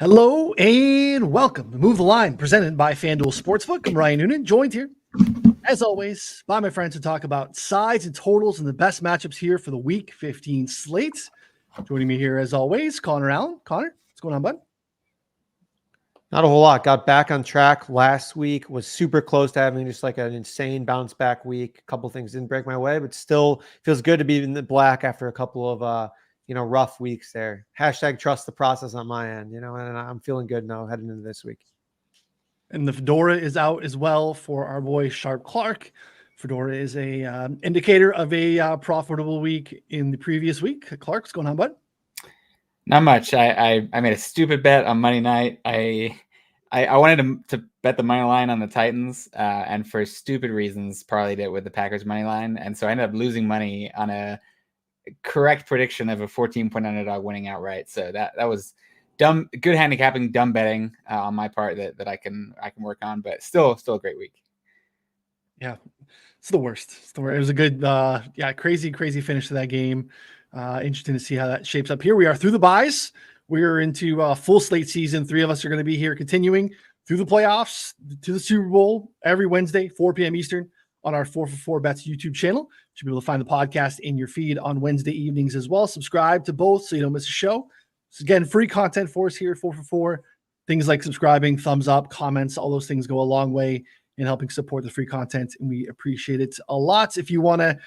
Hello and welcome to Move the Line, presented by FanDuel Sportsbook. I'm Ryan Noonan, joined here, as always, by my friends to talk about sides and totals and the best matchups here for the Week 15 slate. Joining me here, as always, Connor Allen. Connor, what's going on, bud? Not a whole lot. Got back on track last week. Was super close to having just like an insane bounce back week. A couple things didn't break my way, but still feels good to be in the black after a couple of rough weeks there. Hashtag trust the process on my end, and I'm feeling good now heading into this week. And the Fedora is out as well for our boy Sharp Clark. Fedora is a indicator of a profitable week in the previous week. Clark, what's going on, bud? Not much. I made a stupid bet on Monday night. I wanted to bet the money line on the Titans, and for stupid reasons, parlayed it with the Packers money line, and so I ended up losing money on a correct prediction of a 14-point underdog winning outright. So that was dumb. Good handicapping, dumb betting on my part that I can work on, but still a great week. Yeah, it's the worst. It was a good, crazy finish to that game. Interesting to see how that shapes up here. We are through the buys. We're into full slate season. 3 of us are going to be here continuing through the playoffs to the Super Bowl every Wednesday, 4 p.m. Eastern on our 4for4 Bets YouTube channel. Should be able to find the podcast in your feed on Wednesday evenings as well. Subscribe to both so you don't miss a show. So again, free content for us here at 4for4. Things like subscribing, thumbs up, comments, all those things go a long way in helping support the free content, and we appreciate it a lot. If you want to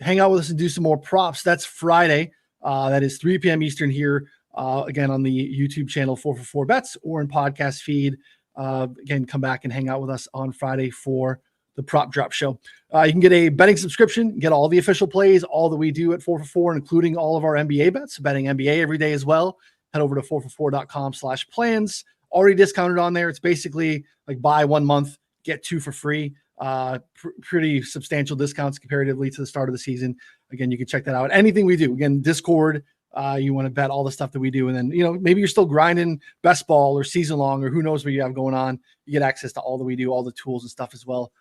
hang out with us and do some more props, that's Friday. That is 3 p.m. Eastern here, again, on the YouTube channel 4for4 Bets or in podcast feed. Again, come back and hang out with us on Friday for the Prop Drop Show. You can get a betting subscription, get all the official plays, all that we do at 4for4, including all of our NBA bets, betting NBA every day as well. Head over to 4for4.com/plans. Already discounted on there. It's basically like buy 1 month, get 2 for free. Pretty substantial discounts comparatively to the start of the season. Again, you can check that out. Anything we do, again, Discord, you want to bet all the stuff that we do. And then, maybe you're still grinding best ball or season long, or who knows what you have going on. You get access to all that we do, all the tools and stuff as well.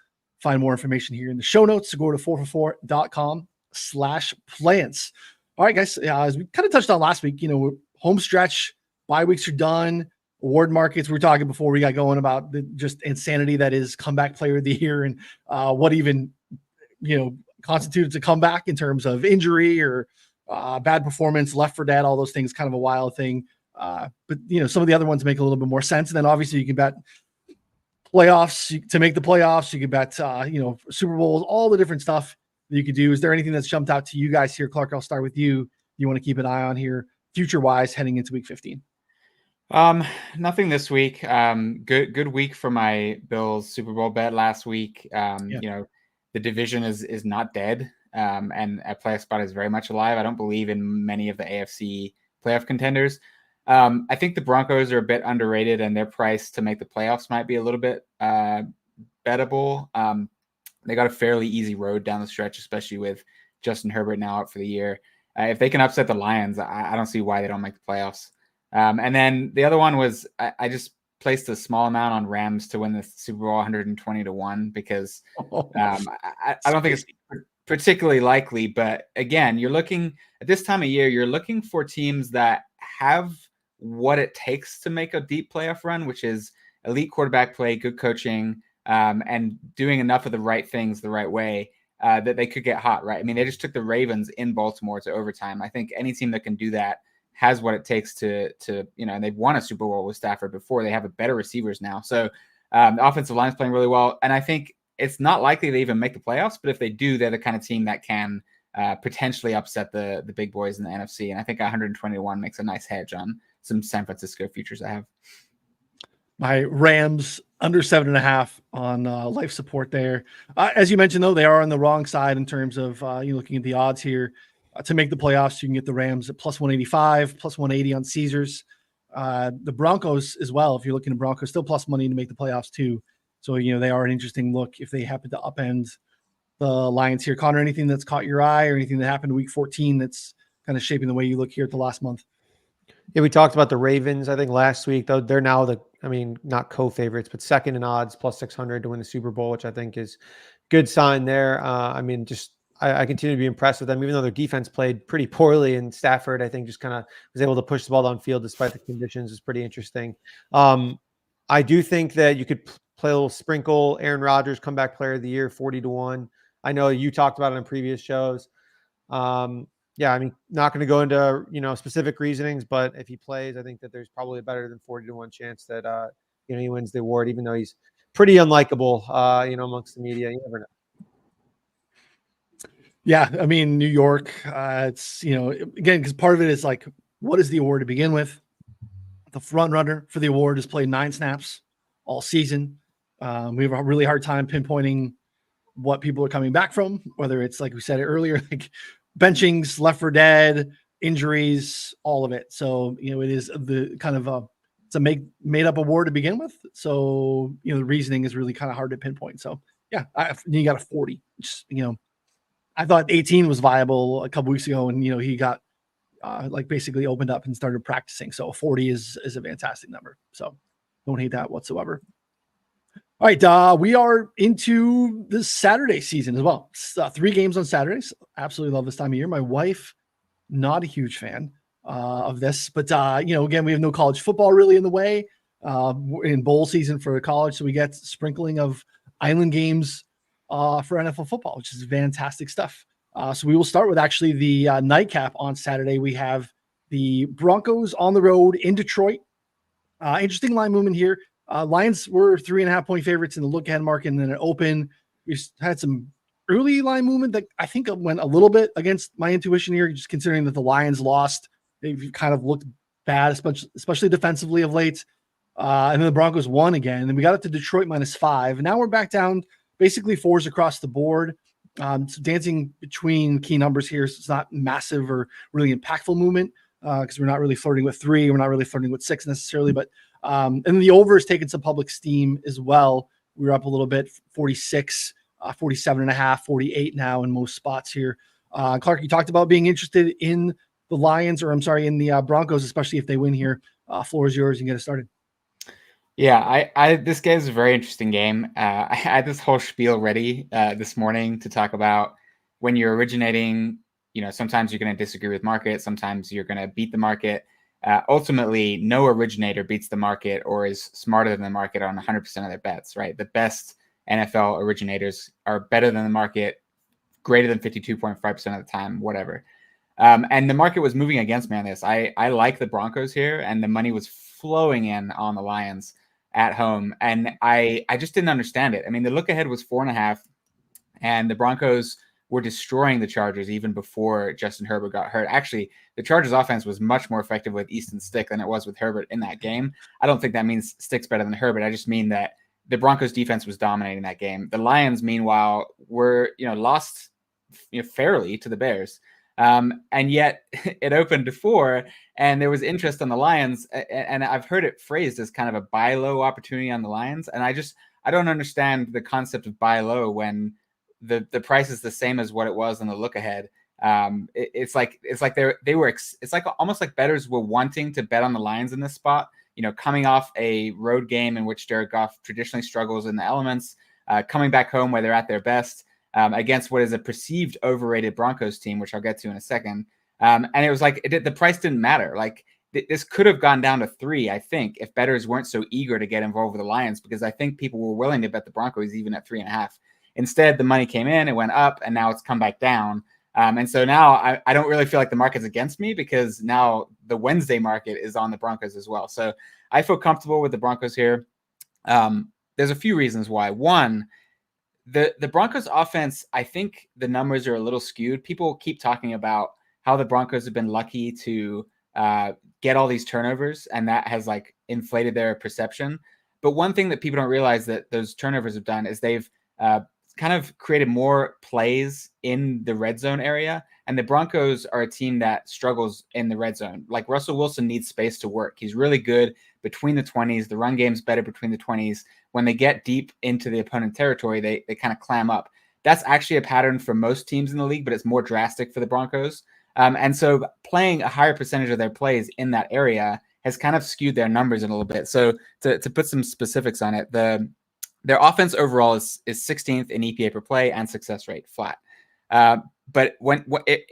Find more information here in the show notes. So go to 4for4.com/plans. All right, guys, as we kind of touched on last week, home stretch, bye weeks are done. Award markets, we were talking before we got going about the just insanity that is comeback player of the year and what even, constitutes a comeback in terms of injury or bad performance, left for dead, all those things, kind of a wild thing. But, some of the other ones make a little bit more sense. And then obviously you can bet playoffs to make the playoffs. You can bet, Super Bowls, all the different stuff that you could do. Is there anything that's jumped out to you guys here? Clark, I'll start with you. You want to keep an eye on here future-wise heading into week 15? Nothing this week. Good week for my Bills Super Bowl bet last week. The division is not dead. And a playoff spot is very much alive. I don't believe in many of the AFC playoff contenders. I think the Broncos are a bit underrated, and their price to make the playoffs might be a little bit bettable. They got a fairly easy road down the stretch, especially with Justin Herbert now out for the year. If they can upset the Lions, I don't see why they don't make the playoffs. And then the other one was I just placed a small amount on Rams to win the Super Bowl 120-1 because I don't think it's particularly likely. But again, you're looking at this time of year, you're looking for teams that have what it takes to make a deep playoff run, which is elite quarterback play, good coaching, and doing enough of the right things the right way that they could get hot, right? I mean, they just took the Ravens in Baltimore to overtime. I think any team that can do that has what it takes to and they've won a Super Bowl with Stafford before. They have a better receivers now. So the offensive line is playing really well. And I think it's not likely they even make the playoffs, but if they do, they're the kind of team that can potentially upset the big boys in the NFC. And I think 120-1 makes a nice hedge on some San Francisco futures I have. My Rams under 7.5 on life support there. As you mentioned, though, they are on the wrong side in terms of looking at the odds here. To make the playoffs, you can get the Rams at plus 185, plus 180 on Caesars. The Broncos as well, if you're looking at Broncos, still plus money to make the playoffs too. So, they are an interesting look if they happen to upend the Lions here. Connor, anything that's caught your eye or anything that happened week 14 that's kind of shaping the way you look here at the last month? Yeah, we talked about the Ravens, I think, last week, though. They're now not co-favorites, but second in odds, plus 600 to win the Super Bowl, which I think is good sign there. I continue to be impressed with them, even though their defense played pretty poorly. And Stafford, I think, just kind of was able to push the ball downfield despite the conditions. Is pretty interesting. I do think that you could play a little sprinkle. Aaron Rodgers, comeback player of the year, 40-1. I know you talked about it in previous shows. Yeah, I mean, not going to go into, specific reasonings, but if he plays, I think that there's probably a better than 40-1 chance that, he wins the award, even though he's pretty unlikable, amongst the media. You never know. Yeah, I mean, New York, it's, again, because part of it is like, what is the award to begin with? The front runner for the award has played 9 snaps all season. We have a really hard time pinpointing what people are coming back from, whether it's like we said earlier, like benchings, left for dead, injuries, all of it. So, it is the kind of it's a made up award to begin with. So, the reasoning is really kind of hard to pinpoint. So yeah, you got a 40, which, I thought 18 was viable a couple weeks ago, and he got basically opened up and started practicing. So 40 is a fantastic number. So don't hate that whatsoever. All right, we are into the Saturday season as well. 3 games on Saturdays. Absolutely love this time of year. My wife, not a huge fan of this, but again, we have no college football really in the way in bowl season for college, so we get sprinkling of island games for NFL football, which is fantastic stuff. So we will start with actually the nightcap on Saturday. We have the Broncos on the road in Detroit. Interesting line movement here. Lions were 3.5-point favorites in the look ahead market, and then it opened. We had some early line movement that I think went a little bit against my intuition here, just considering that the Lions lost. They've kind of looked bad, especially defensively of late. And then the Broncos won again. And then we got it to Detroit -5. And now we're back down basically 4s across the board. So dancing between key numbers here. So it's not massive or really impactful movement because we're not really flirting with 3. We're not really flirting with 6 necessarily. But and then the over has taken some public steam as well. We were up a little bit, 46, 47.5, 48 now in most spots here. Clark, you talked about being interested in the Lions, in the Broncos, especially if they win here. Floor is yours. You can get it started. Yeah, this game is a very interesting game. I had this whole spiel ready this morning to talk about when you're originating. Sometimes you're going to disagree with market. Sometimes you're going to beat the market. Ultimately, no originator beats the market or is smarter than the market on 100% of their bets, right? The best NFL originators are better than the market, greater than 52.5% of the time, whatever. And the market was moving against me on this. I like the Broncos here, and the money was flowing in on the Lions at home. And I just didn't understand it. I mean, the look ahead was 4.5, and the Broncos were destroying the Chargers even before Justin Herbert got hurt. Actually, the Chargers offense was much more effective with Easton Stick than it was with Herbert in that game. I don't think that means Stick's better than Herbert. I just mean that the Broncos defense was dominating that game. The Lions, meanwhile, were, lost fairly to the Bears. And yet it opened to 4, and there was interest on the Lions. And I've heard it phrased as kind of a buy low opportunity on the Lions. And I don't understand the concept of buy low when the price is the same as what it was on the look ahead. It's like almost like bettors were wanting to bet on the Lions in this spot, coming off a road game in which Jared Goff traditionally struggles in the elements, coming back home where they're at their best. Against what is a perceived overrated Broncos team, which I'll get to in a second. And it was like the price didn't matter. Like this could have gone down to 3, I think, if bettors weren't so eager to get involved with the Lions, because I think people were willing to bet the Broncos even at 3.5. Instead, the money came in, it went up, and now it's come back down. And so now I don't really feel like the market's against me, because now the Wednesday market is on the Broncos as well. So I feel comfortable with the Broncos here. There's a few reasons why. One, the Broncos offense, I think the numbers are a little skewed. People keep talking about how the Broncos have been lucky to get all these turnovers, and that has inflated their perception. But one thing that people don't realize that those turnovers have done is they've kind of created more plays in the red zone area. And the Broncos are a team that struggles in the red zone. Like Russell Wilson needs space to work. He's really good between the 20s. The run game's better between the 20s. When they get deep into the opponent territory, they kind of clam up. That's actually a pattern for most teams in the league, but it's more drastic for the Broncos. And so playing a higher percentage of their plays in that area has kind of skewed their numbers a little bit. So to put some specifics on it, their offense overall is 16th in EPA per play and success rate, flat. But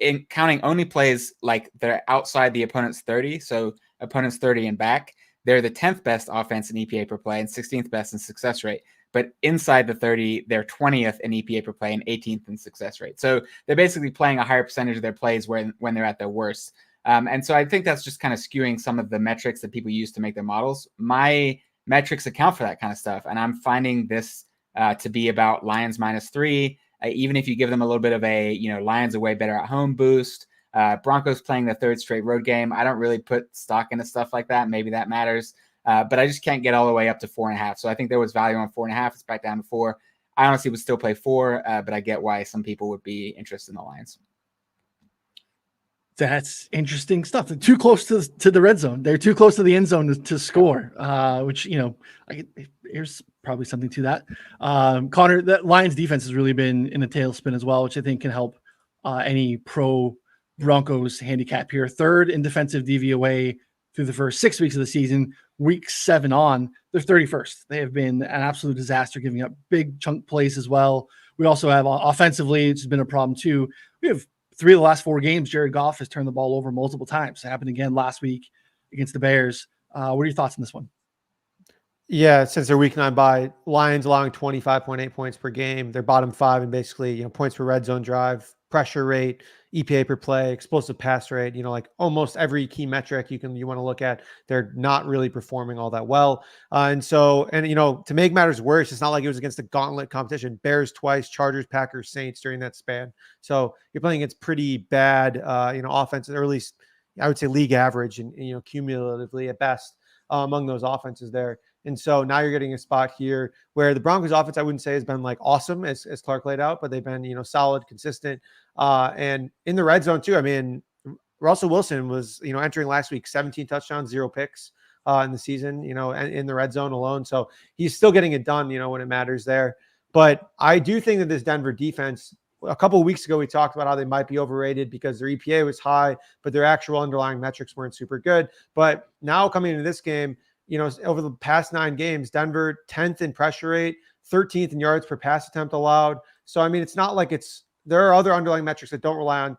in counting only plays like they're outside the opponent's 30, so opponent's 30 and back, they're the 10th best offense in EPA per play and 16th best in success rate. But inside the 30, they're 20th in EPA per play and 18th in success rate. So they're basically playing a higher percentage of their plays when they're at their worst. And so I think that's just kind of skewing some of the metrics that people use to make their models. My metrics account for that kind of stuff. And I'm finding this to be about Lions -3. Even if you give them a little bit of a, Lions away better at home boost, Broncos playing the third straight road game. I don't really put stock into stuff like that. Maybe that matters. But I just can't get all the way up to 4.5. So I think there was value on 4.5. It's back down to 4. I honestly would still play 4, but I get why some people would be interested in the Lions. That's interesting stuff. They're too close to the red zone. They're too close to the end zone to score, which, there's probably something to that. Connor, that Lions defense has really been in a tailspin as well, which I think can help any pro Broncos handicap here. Third in defensive DVOA through the first 6 weeks of the season. Week 7 on, they're 31st. They have been an absolute disaster, giving up big chunk plays as well. We also have offensively, it's been a problem too. We have 3 of the last 4 games, Jared Goff has turned the ball over multiple times. It happened again last week against the Bears. What are your thoughts on this one? Yeah, since their week 9 bye, Lions allowing 25.8 points per game. They're bottom 5 and basically, points per red zone drive, pressure rate, EPA per play, explosive pass rate, like almost every key metric you want to look at, they're not really performing all that well. And to make matters worse, it's not like it was against a gauntlet competition. Bears twice, Chargers, Packers, Saints during that span. So you're playing against pretty bad, offense, or at least I would say league average and cumulatively at best among those offenses there. And so now you're getting a spot here where the Broncos offense, I wouldn't say has been like awesome as Clark laid out, but they've been, solid, consistent. And in the red zone too. I mean, Russell Wilson was, entering last week, 17 touchdowns, 0 picks in the season, in the red zone alone. So he's still getting it done, when it matters there. But I do think that this Denver defense, a couple of weeks ago, we talked about how they might be overrated because their EPA was high, but their actual underlying metrics weren't super good. But now coming into this game, over the past 9 games, Denver 10th in pressure rate, 13th in yards per pass attempt allowed. So, I mean, it's not like there are other underlying metrics that don't rely on,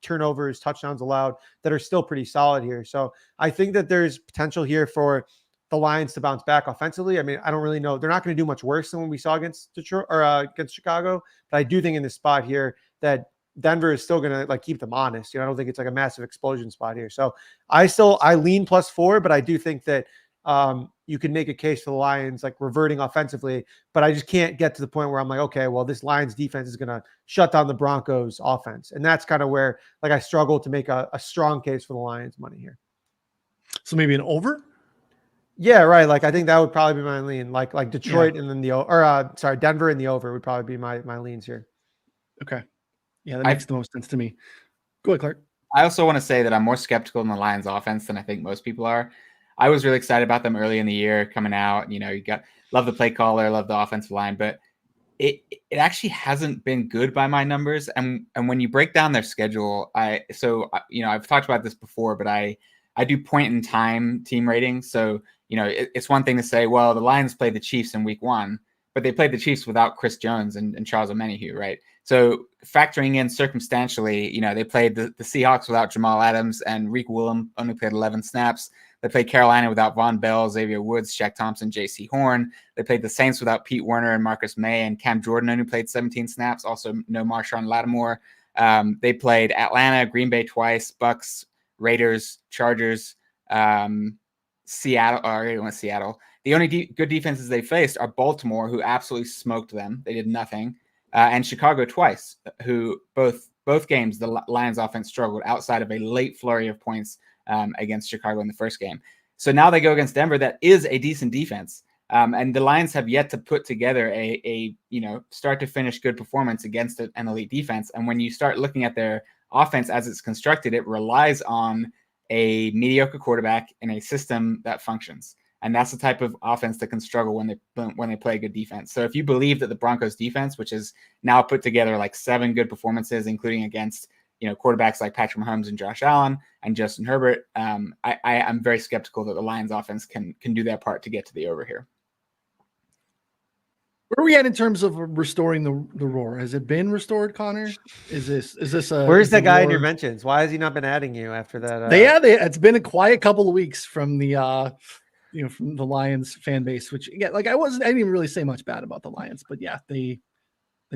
turnovers, touchdowns allowed that are still pretty solid here. So I think that there's potential here for the Lions to bounce back offensively. I mean, I don't really know. They're not going to do much worse than what we saw against Detroit or against Chicago. But I do think in this spot here that Denver is still going to keep them honest. I don't think it's like a massive explosion spot here. So I lean +4, but I do think that you can make a case for the Lions reverting offensively, but I just can't get to the point where I'm like, okay, well, this Lions defense is going to shut down the Broncos offense. And that's kind of where I struggle to make a strong case for the Lions money here. So maybe an over? Yeah, right. I think that would probably be my lean, like Detroit and then Denver and the over would probably be my leans here. Okay. Yeah, that makes the most sense to me. Go ahead, Clark. I also want to say that I'm more skeptical in the Lions offense than I think most people are. I was really excited about them early in the year coming out. You love the play caller, love the offensive line, but it actually hasn't been good by my numbers. And when you break down their schedule, I've talked about this before, but I do point in time team ratings. So, it's one thing to say, well, the Lions played the Chiefs in week 1, but they played the Chiefs without Chris Jones and Charles Omenihu, right? So factoring in circumstantially, they played the Seahawks without Jamal Adams, and Reek Willem only played 11 snaps. They played Carolina without Von Bell, Xavier Woods, Shaq Thompson, J.C. Horn. They played the Saints without Pete Werner and Marcus May, and Cam Jordan only played 17 snaps. Also, no Marshawn Lattimore. They played Atlanta, Green Bay twice, Bucs, Raiders, Chargers, Seattle. The only good defenses they faced are Baltimore, who absolutely smoked them. They did nothing, and Chicago twice, who both games the Lions offense struggled outside of a late flurry of points against Chicago in the first game. So now they go against Denver. That is a decent defense. And the Lions have yet to put together a start to finish good performance against an elite defense. And when you start looking at their offense as it's constructed, it relies on a mediocre quarterback in a system that functions. And that's the type of offense that can struggle when they play a good defense. So if you believe that the Broncos defense, which is now put together 7 good performances, including against quarterbacks like Patrick Mahomes and Josh Allen and Justin Herbert, I'm very skeptical that the Lions offense can do their part to get to the over here. Where are we at in terms of restoring the roar? Has it been restored, Connor? Is this a Where's is the that guy in your roar? mentions? Why has he not been adding you after that? It's been a quiet couple of weeks from the from the Lions fan base, which yeah, like I didn't even really say much bad about the Lions, but yeah, they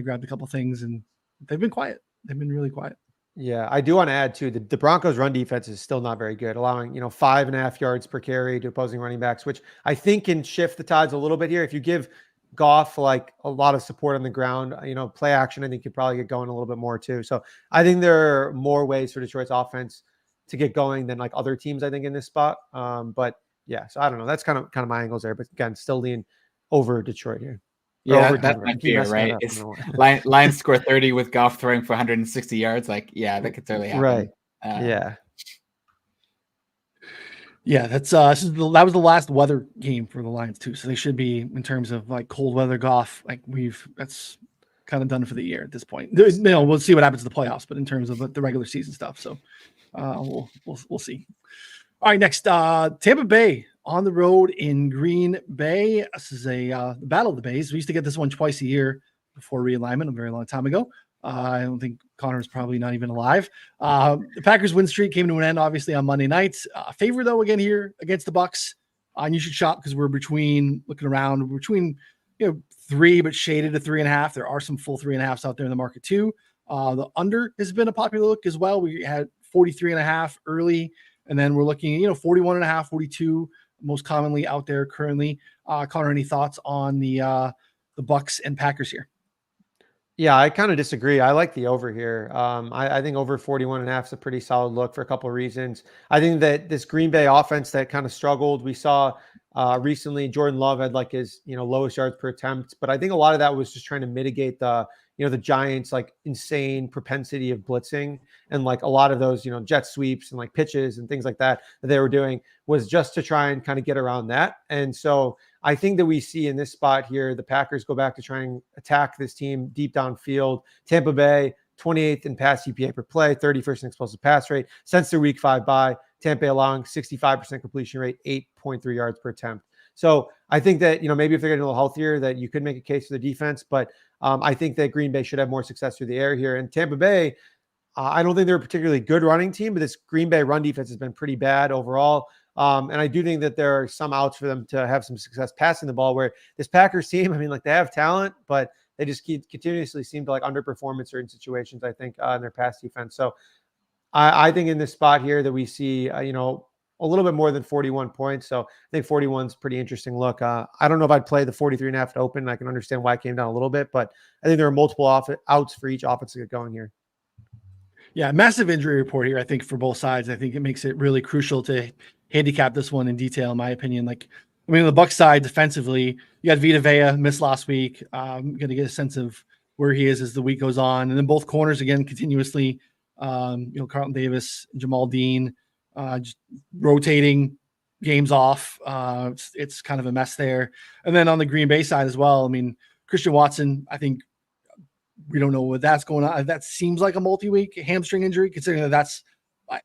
grabbed a couple things and they've been quiet. They've been really quiet. Yeah, I do want to add too, the Broncos run defense is still not very good, allowing, 5.5 yards per carry to opposing running backs, which I think can shift the tides a little bit here. If you give Goff like a lot of support on the ground, play action, I think could probably get going a little bit more too. So I think there are more ways for Detroit's offense to get going than like other teams, I think, in this spot. But yeah, so I don't know. That's kind of my angles there. But again, still lean over Detroit here. Yeah, that's my fear, right? It's Lions score 30 with Goff throwing for 160 yards. Like, yeah, that could totally happen. Right. Yeah. Yeah, that's that was the last weather game for the Lions too. So they should be, in terms of like cold weather Goff, like that's kind of done for the year at this point. We'll see what happens in the playoffs, but in terms of the regular season stuff, so we'll see. All right, next, Tampa Bay on the road in Green Bay. This is the Battle of the Bays. We used to get this one twice a year before realignment a very long time ago. I don't think Connor's probably not even alive. The Packers win streak came to an end, obviously, on Monday night. Favor, though, again here against the Bucs. And you should shop because we're between 3, but shaded to 3.5. There are some full 3.5s out there in the market, too. The under has been a popular look as well. We had 43.5 early, and then we're looking, 41.5, 42, most commonly out there currently. Connor, any thoughts on the Bucs and Packers here? Yeah, I kind of disagree. I like the over here. I think over 41.5 is a pretty solid look for a couple of reasons. I think that this Green Bay offense that kind of struggled, we saw recently Jordan Love had like his, lowest yards per attempt, but I think a lot of that was just trying to mitigate the Giants like insane propensity of blitzing, and like a lot of those, jet sweeps and like pitches and things like that they were doing was just to try and kind of get around that. And so I think that we see in this spot here, the Packers go back to try and attack this team deep downfield. Tampa Bay, 28th in pass EPA per play, 31st in explosive pass rate since their week 5 bye. Tampa Bay allowing 65% completion rate, 8.3 yards per attempt. So I think that, maybe if they're getting a little healthier, that you could make a case for the defense, but I think that Green Bay should have more success through the air here. And Tampa Bay, I don't think they're a particularly good running team, but this Green Bay run defense has been pretty bad overall. And I do think that there are some outs for them to have some success passing the ball, where this Packers team, they have talent, but they just continuously seem to like underperform in certain situations, I think, in their pass defense. So I think in this spot here that we see, a little bit more than 41 points. So I think 41 is pretty interesting look. I don't know if I'd play the 43.5 to open. I can understand why it came down a little bit, but I think there are multiple outs for each offense to get going here. Yeah, massive injury report here, I think, for both sides. I think it makes it really crucial to handicap this one in detail, in my opinion. On the Bucs side, defensively, you got Vita Vea missed last week. Going to get a sense of where he is as the week goes on. And then both corners, again, continuously, Carlton Davis, Jamal Dean, just rotating games off. It's kind of a mess there. And then on the Green Bay side as well, Christian Watson, I think we don't know what that's going on. That seems like a multi-week hamstring injury, considering that that's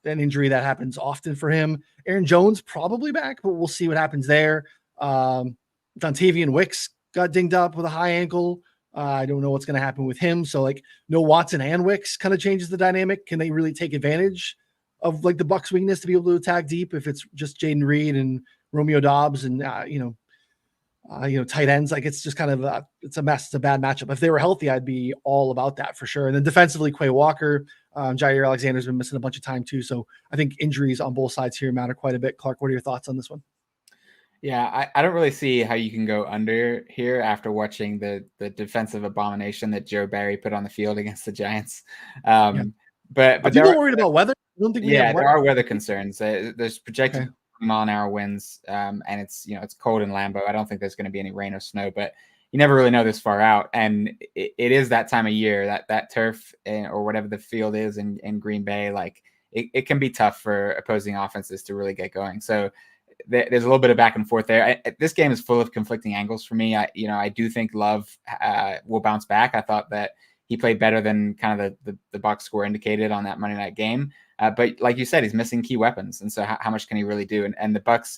an injury that happens often for him. Aaron Jones probably back, but we'll see what happens there. Dontavian Wicks got dinged up with a high ankle. I don't know what's going to happen with him. So no Watson and Wicks kind of changes the dynamic. Can they really take advantage of the Bucs' weakness to be able to attack deep if it's just Jaden Reed and Romeo Doubs and tight ends? It's just kind of it's a mess. It's a bad matchup. If they were healthy, I'd be all about that for sure. And then defensively, Quay Walker, Jair Alexander's been missing a bunch of time too. So I think injuries on both sides here matter quite a bit. Clark, what are your thoughts on this one? Yeah, I don't really see how you can go under here after watching the defensive abomination that Joe Barry put on the field against the Giants. But are people worried about weather? I don't think there are weather concerns. There's projected mile-an-hour winds, and it's cold in Lambeau. I don't think there's going to be any rain or snow, but you never really know this far out. And it is that time of year, that turf or whatever the field is in Green Bay, it can be tough for opposing offenses to really get going. So there's a little bit of back and forth there. This game is full of conflicting angles for me. I do think Love will bounce back. I thought that he played better than kind of the box score indicated on that Monday night game. But like you said, he's missing key weapons. And so how much can he really do? And the Bucs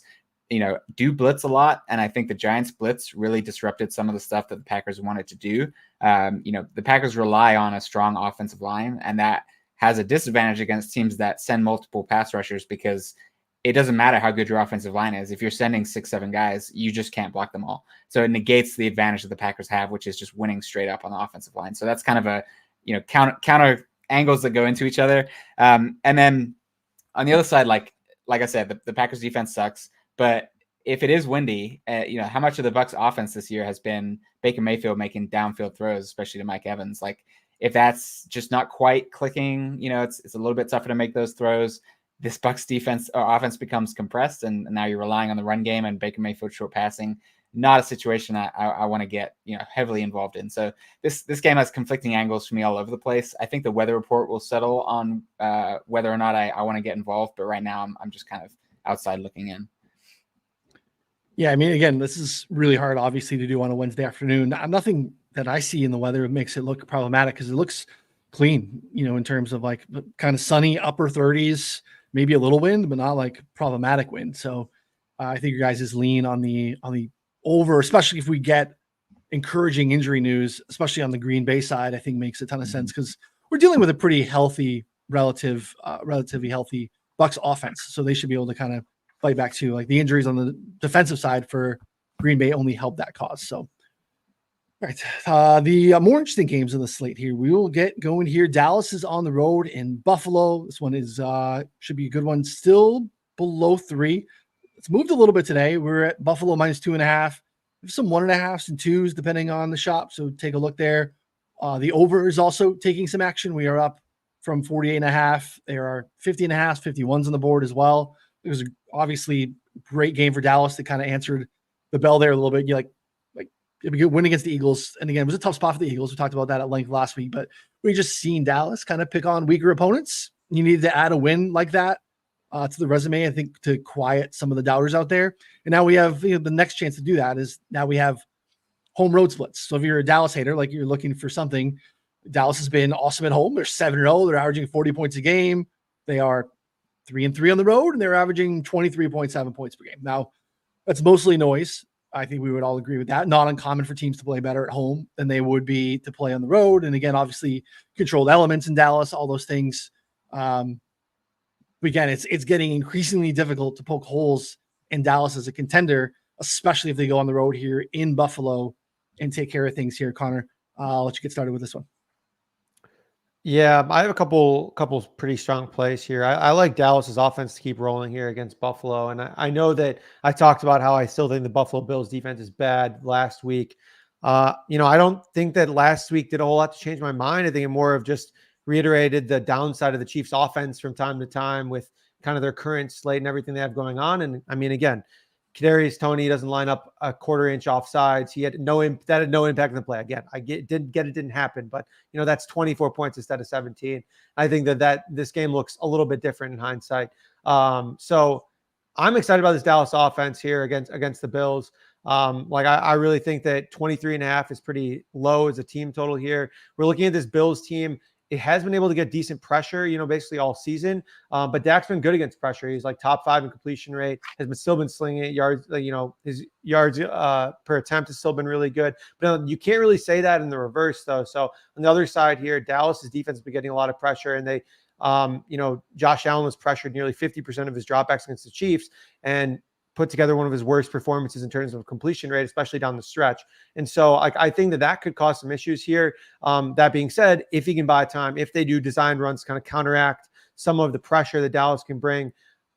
do blitz a lot. And I think the Giants blitz really disrupted some of the stuff that the Packers wanted to do. The Packers rely on a strong offensive line, and that has a disadvantage against teams that send multiple pass rushers, because it doesn't matter how good your offensive line is. If you're sending 6-7 guys, you just can't block them all. So it negates the advantage that the Packers have, which is just winning straight up on the offensive line. So that's kind of a, counter angles that go into each other. And then on the other side, like I said, the Packers defense sucks, but if it is windy, how much of the Bucs offense this year has been Baker Mayfield making downfield throws, especially to Mike Evans? Like, if that's just not quite clicking, it's a little bit tougher to make those throws. This Bucs defense or offense becomes compressed, and now you're relying on the run game and Baker Mayfield short passing. Not a situation I want to get heavily involved in. So this game has conflicting angles for me all over the place. I think the weather report will settle on whether or not I want to get involved, but right now I'm just kind of outside looking in. Yeah, I mean, again, this is really hard, obviously, to do on a Wednesday afternoon. Nothing that I see in the weather makes it look problematic, because it looks clean, in terms of like kind of sunny upper 30s, maybe a little wind, but not like problematic wind. So I think your guys is lean on the over, especially if we get encouraging injury news, especially on the Green Bay side. I think makes a ton of sense, because we're dealing with a pretty healthy, relatively healthy Bucs offense. So they should be able to kind of fight back too. Like, the injuries on the defensive side for Green Bay only help that cause. So, all right. The more interesting games in the slate here, we will get going here. Dallas is on the road in Buffalo. This one is should be a good one. Still below 3. It's moved a little bit today. We're at Buffalo -2.5. There's some 1.5s and 2s depending on the shop. So take a look there. The over is also taking some action. We are up from 48.5. There are 50.5s, 51s on the board as well. It was obviously a great game for Dallas that kind of answered the bell there a little bit. You like it'd be a good win against the Eagles. And again, it was a tough spot for the Eagles. We talked about that at length last week, but we just seen Dallas kind of pick on weaker opponents. You needed to add a win like that to the resume, I think, to quiet some of the doubters out there. And now we have the next chance to do that is now we have home road splits. So if you're a Dallas hater, like you're looking for something, Dallas has been awesome at home. They're 7-0. They're averaging 40 points a game. They are 3-3 on the road, and they're averaging 23.7 points per game. Now, that's mostly noise. I think we would all agree with that. Not uncommon for teams to play better at home than they would be to play on the road. And again, obviously, controlled elements in Dallas, all those things. But again, it's getting increasingly difficult to poke holes in Dallas as a contender, especially if they go on the road here in Buffalo and take care of things here. Connor, I'll let you get started with this one. Yeah, I have a couple pretty strong plays here. I like Dallas's offense to keep rolling here against Buffalo. And I know that I talked about how I still think the Buffalo Bills defense is bad last week. I don't think that last week did a whole lot to change my mind. I think it more of just reiterated the downside of the Chiefs offense from time to time with kind of their current slate and everything they have going on. And I mean, again, Kadarius Toney doesn't line up a quarter inch offsides. He had no impact on the play. Again, it didn't happen, but that's 24 points instead of 17. I think that this game looks a little bit different in hindsight. So I'm excited about this Dallas offense here against the Bills. I really think that 23.5 is pretty low as a team total here. We're looking at this Bills team. It has been able to get decent pressure, basically all season. But Dak's been good against pressure. He's like top 5 in completion rate, still been slinging it. Yards, his yards per attempt has still been really good. But you can't really say that in the reverse, though. So on the other side here, Dallas's defense has been getting a lot of pressure, and they, Josh Allen was pressured nearly 50% of his dropbacks against the Chiefs, and put together one of his worst performances in terms of completion rate, especially down the stretch. And so I think that could cause some issues here. That being said, if he can buy time, if they do design runs to kind of counteract some of the pressure that Dallas can bring,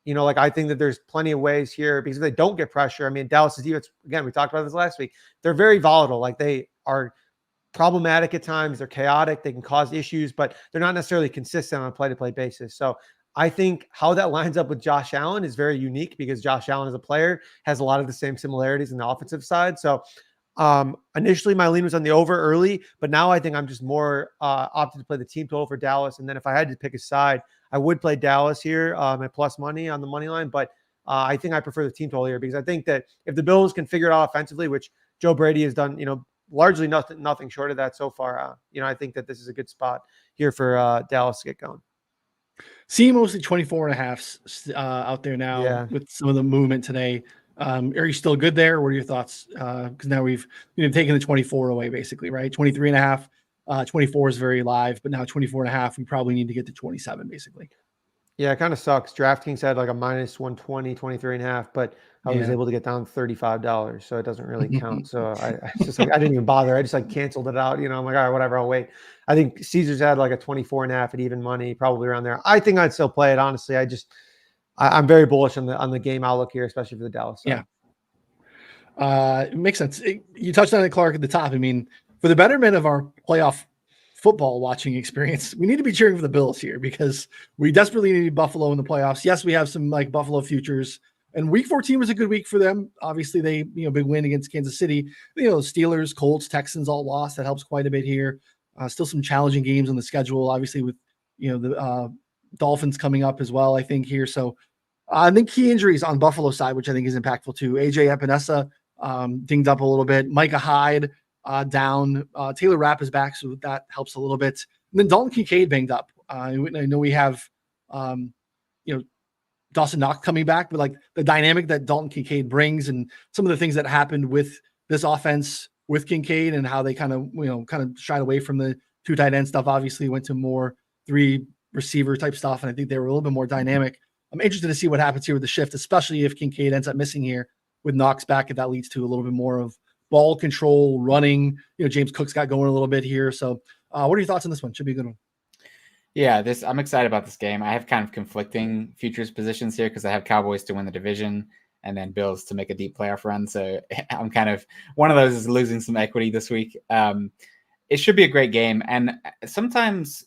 I think that there's plenty of ways here, because if they don't get pressure, I mean, Dallas's defense, again, we talked about this last week, they're very volatile. Like, they are problematic at times. They're chaotic. They can cause issues, but they're not necessarily consistent on a play-to-play basis. So I think how that lines up with Josh Allen is very unique, because Josh Allen as a player has a lot of the same similarities in the offensive side. So initially my lean was on the over early, but now I think I'm just more opted to play the team total for Dallas. And then if I had to pick a side, I would play Dallas here at plus money on the money line. But I think I prefer the team total here, because I think that if the Bills can figure it out offensively, which Joe Brady has done, largely nothing short of that so far, I think that this is a good spot here for Dallas to get going. See mostly 24.5 out there now with some of the movement today. Are you still good there? What are your thoughts? Because now we've taken the 24 away, basically, right? 23 and a half. 24 is very live, but now 24 and a half, we probably need to get to 27, basically. Yeah, it kind of sucks. DraftKings had like a minus 120, 23 and a half, but I was able to get down $35, so it doesn't really count. So I just like, I didn't even bother. I just like canceled it out. I'm like, all right, whatever, I'll wait. I think Caesars had like a 24 and a half at even money, probably around there. I think I'd still play it, honestly. I'm very bullish on the game outlook here, especially for the Dallas side. Yeah. It makes sense. You touched on it, Clark, at the top. I mean, for the betterment of our playoff football watching experience, we need to be cheering for the Bills here because we desperately need Buffalo in the playoffs. Yes, we have some like Buffalo futures, and week 14 was a good week for them. Obviously, they, big win against Kansas City. Steelers, Colts, Texans all lost. That helps quite a bit here. Still some challenging games on the schedule, obviously, with, the Dolphins coming up as well, I think, here. So I think key injuries on Buffalo side, which I think is impactful too. AJ Epinesa dinged up a litlittle bit. Micah Hyde down. Taylor Rapp is back, so that helps a little bit. And then Dalton Kincaid banged up. I know we have, Dawson Knox coming back, but like the dynamic that Dalton Kincaid brings and some of the things that happened with this offense with Kincaid and how they kind of shied away from the two tight end stuff. Obviously went to more 3 receiver type stuff. And I think they were a little bit more dynamic. I'm interested to see what happens here with the shift, especially if Kincaid ends up missing here with Knox back, if that leads to a little bit more of ball control, running. James Cook's got going a little bit here. So what are your thoughts on this one? Should be a good one. Yeah, I'm excited about this game. I have kind of conflicting futures positions here because I have Cowboys to win the division and then Bills to make a deep playoff run. So I'm kind of one of those is losing some equity this week. It should be a great game. And sometimes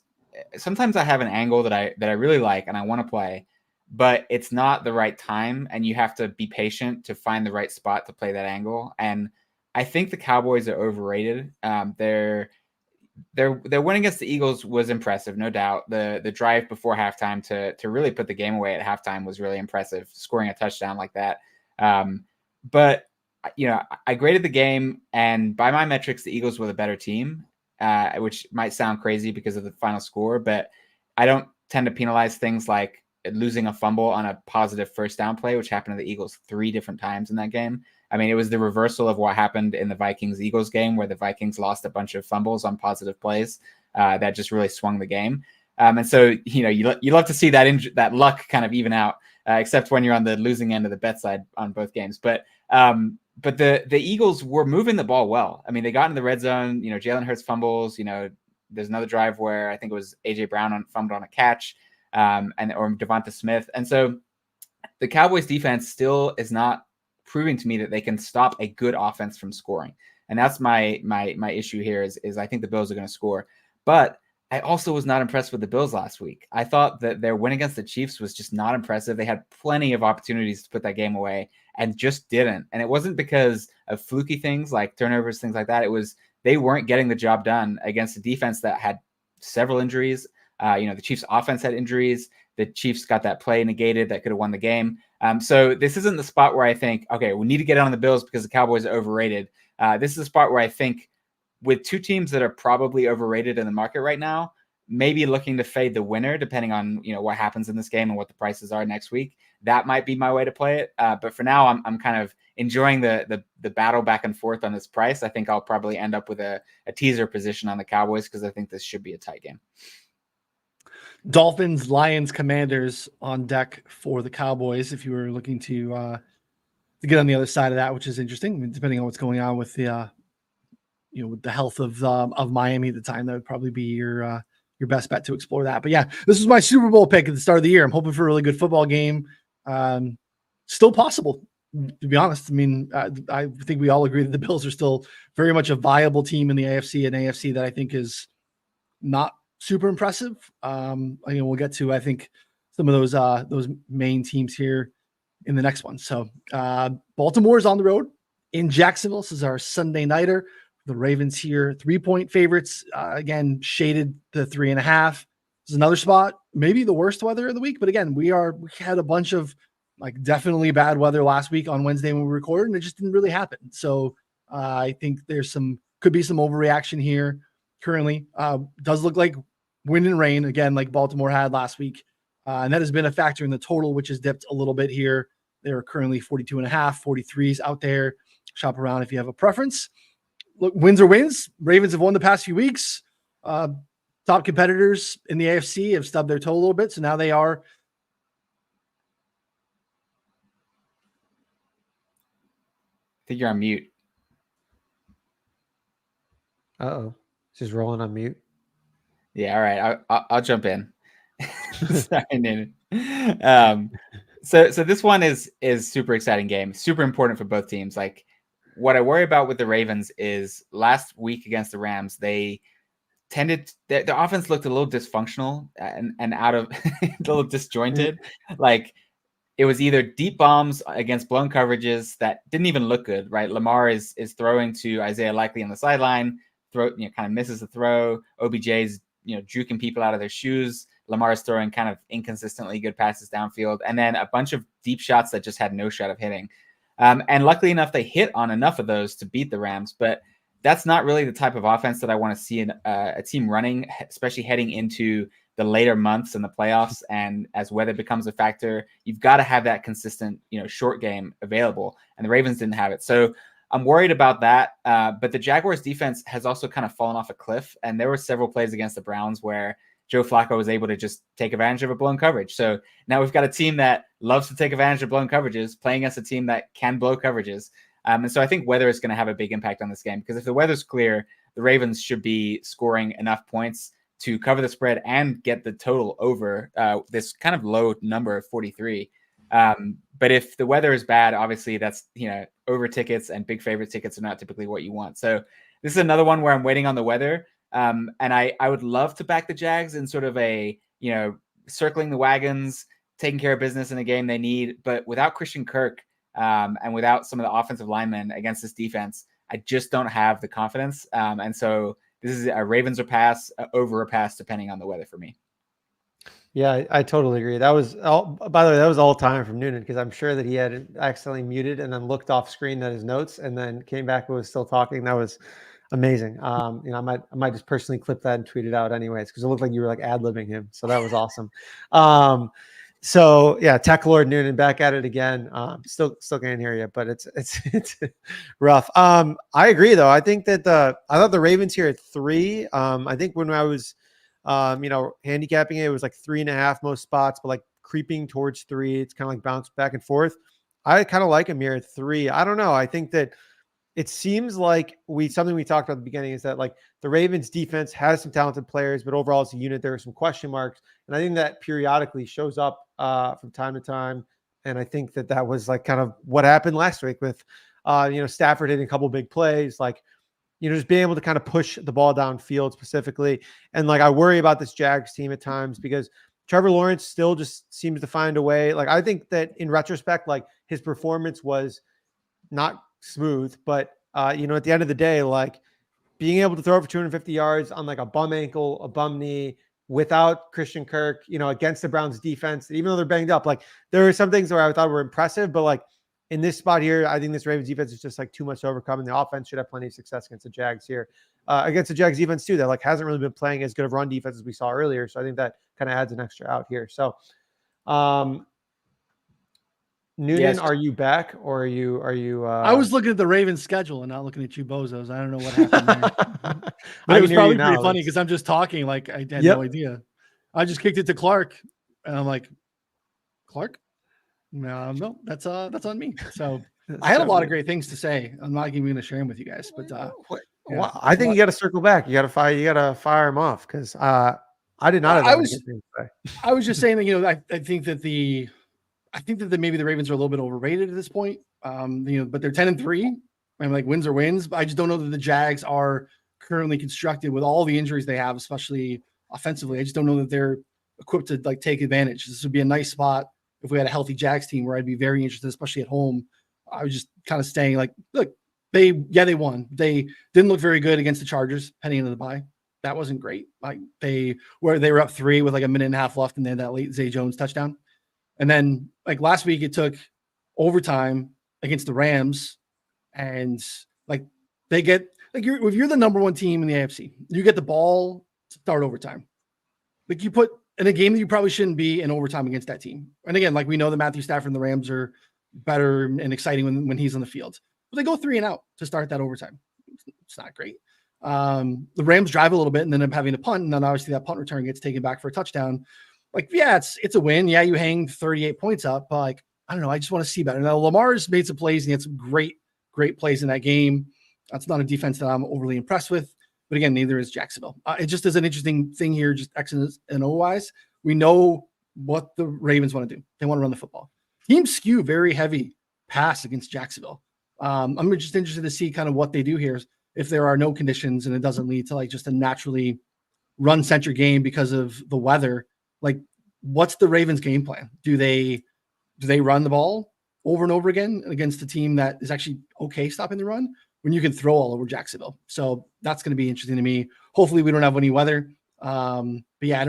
I have an angle that I really like and I want to play, but it's not the right time. And you have to be patient to find the right spot to play that angle. And I think the Cowboys are overrated. Their win against the Eagles was impressive, no doubt. The drive before halftime to really put the game away at halftime was really impressive, scoring a touchdown like that. But I graded the game, and by my metrics, the Eagles were the better team, which might sound crazy because of the final score, but I don't tend to penalize things like losing a fumble on a positive first down play, which happened to the Eagles 3 different times in that game. I mean, it was the reversal of what happened in the Vikings-Eagles game where the Vikings lost a bunch of fumbles on positive plays that just really swung the game. And so, you love to see that luck kind of even out, except when you're on the losing end of the bet side on both games. But the Eagles were moving the ball well. I mean, they got in the red zone, Jalen Hurts fumbles, there's another drive where I think it was AJ Brown fumbled on a catch or Devonta Smith. And so the Cowboys defense still is not proving to me that they can stop a good offense from scoring. And that's my issue here is I think the Bills are going to score. But I also was not impressed with the Bills last week. I thought that their win against the Chiefs was just not impressive. They had plenty of opportunities to put that game away and just didn't. And it wasn't because of fluky things like turnovers, things like that. It was they weren't getting the job done against a defense that had several injuries. The Chiefs offense had injuries. The Chiefs got that play negated that could have won the game. So this isn't the spot where I think, okay, we need to get on the Bills because the Cowboys are overrated. This is a spot where I think with two teams that are probably overrated in the market right now, maybe looking to fade the winner, depending on what happens in this game and what the prices are next week. That might be my way to play it. But for now, I'm kind of enjoying the battle back and forth on this price. I think I'll probably end up with a teaser position on the Cowboys because I think this should be a tight game. Dolphins, Lions, Commanders on deck for the Cowboys. If you were looking to get on the other side of that, which is interesting, I mean, depending on what's going on with the with the health of Miami at the time, that would probably be your best bet to explore that. But yeah, this was my Super Bowl pick at the start of the year. I'm hoping for a really good football game. Still possible, to be honest. I mean, I think we all agree that the Bills are still very much a viable team in the AFC, and AFC that I think is not super impressive. We'll get to, I think, some of those main teams here in the next one. So Baltimore is on the road in Jacksonville. This is our Sunday nighter. The Ravens here, 3-point favorites. Again, shaded to 3.5. This is another spot, maybe the worst weather of the week. But again, we had a bunch of definitely bad weather last week on Wednesday when we recorded, and it just didn't really happen. So I think could be some overreaction here. Currently, does look like wind and rain again, like Baltimore had last week, and that has been a factor in the total, which has dipped a little bit here. They're currently 42.5, 43s out there. Shop around if you have a preference. Look, wins are wins. Ravens have won the past few weeks. Top competitors in the AFC have stubbed their toe a little bit, so now they are. I think you're on mute. Uh-oh. Just rolling on mute. Yeah, all right. I'll jump in. Sorry, Nathan. So this one is super exciting game, super important for both teams. Like, what I worry about with the Ravens is last week against the Rams, they tended their offense looked a little dysfunctional and out of a little disjointed. Like, it was either deep bombs against blown coverages that didn't even look good, right? Lamar is throwing to Isaiah Likely on the sideline, kind of misses the throw. OBJ's juking people out of their shoes. Lamar's throwing kind of inconsistently good passes downfield, and then a bunch of deep shots that just had no shot of hitting. And luckily enough, they hit on enough of those to beat the Rams, but that's not really the type of offense that I want to see in a team running, especially heading into the later months in the playoffs. And as weather becomes a factor, you've got to have that consistent, short game available. And the Ravens didn't have it. So I'm worried about that. But the Jaguars defense has also kind of fallen off a cliff. And there were several plays against the Browns where Joe Flacco was able to just take advantage of a blown coverage. So now we've got a team that loves to take advantage of blown coverages, playing against a team that can blow coverages. And so I think weather is going to have a big impact on this game, because if the weather's clear, the Ravens should be scoring enough points to cover the spread and get the total over this kind of low number of 43. But if the weather is bad, obviously that's, over tickets and big favorite tickets are not typically what you want. So this is another one where I'm waiting on the weather. And I would love to back the Jags in sort of a, circling the wagons, taking care of business in a game they need. But without Christian Kirk and without some of the offensive linemen against this defense, I just don't have the confidence. And so this is a Ravens or pass, over a pass, depending on the weather for me. Yeah, I totally agree. That was by the way, that was all time from Noonan, because I'm sure that he had accidentally muted and then looked off screen at his notes and then came back and was still talking. That was amazing. I might just personally clip that and tweet it out anyways, because it looked like you were like ad-libbing him. So that was awesome. So yeah, Tech Lord Noonan back at it again. Still can't hear you, but it's rough. I agree though. I think that I thought the Ravens here at 3. I think when I was handicapping it was like 3.5 most spots, but like creeping towards 3. It's kind of like bounced back and forth. I kind of like him here at 3. I don't know. I think that it seems like something we talked about at the beginning is that like the Ravens defense has some talented players, but overall as a unit, there are some question marks. And I think that periodically shows up from time to time. And I think that was like kind of what happened last week with, Stafford hitting a couple big plays, like, just being able to kind of push the ball downfield specifically. And like, I worry about this Jags team at times because Trevor Lawrence still just seems to find a way. Like, I think that in retrospect, like his performance was not smooth, but at the end of the day, like being able to throw for 250 yards on like a bum ankle, a bum knee without Christian Kirk, against the Browns defense, even though they're banged up, like there are some things where I thought were impressive, but like in this spot here, I think this Ravens defense is just like too much to overcome, and the offense should have plenty of success against the Jags here, against the Jags defense too, that like hasn't really been playing as good of run defense as we saw earlier. So I think that kind of adds an extra out here. So, Noonan, yes. Are you back or are you? I was looking at the Ravens schedule and not looking at you bozos. I don't know what happened there. But it was probably pretty funny because I'm just talking like I had no idea. I just kicked it to Clark and I'm like, Clark? No, that's on me. So I had a lot of great things to say. I'm not even going to share them with you guys, but well, I think you got to circle back. You got to fire him off because I did not have that things to say. I was just saying that I think that maybe the Ravens are a little bit overrated at this point. But they're 10-3. I'm like wins are wins. But I just don't know that the Jags are currently constructed with all the injuries they have, especially offensively. I just don't know that they're equipped to like take advantage. This would be a nice spot if we had a healthy Jags team where I'd be very interested, especially at home. I was just kind of staying like, look, they won. They didn't look very good against the Chargers heading into the bye. That wasn't great. Like they were up 3 with like a minute and a half left, and then that late Zay Jones touchdown. And then like last week, it took overtime against the Rams, and like they get like if you're the number 1 team in the AFC, you get the ball to start overtime. Like you put in a game that you probably shouldn't be in overtime against that team. And again, like we know that Matthew Stafford and the Rams are better and exciting when he's on the field. But they go 3 and out to start that overtime. It's not great. The Rams drive a little bit and then end up having to punt, and then obviously that punt return gets taken back for a touchdown. Like, yeah, it's a win. Yeah, you hang 38 points up, but like, I don't know. I just want to see better. Now, Lamar's made some plays, and he had some great plays in that game. That's not a defense that I'm overly impressed with. But again, neither is Jacksonville. It just is an interesting thing here, just X and O wise. We know what the Ravens want to do. They want to run the football. Teams skew very heavy pass against Jacksonville. I'm just interested to see kind of what they do here if there are no conditions and it doesn't lead to like just a naturally run-centric game because of the weather. Like, what's the Ravens' game plan? Do they run the ball over and over again against a team that is actually okay stopping the run when you can throw all over Jacksonville? So that's going to be interesting to me. Hopefully we don't have any weather. But yeah,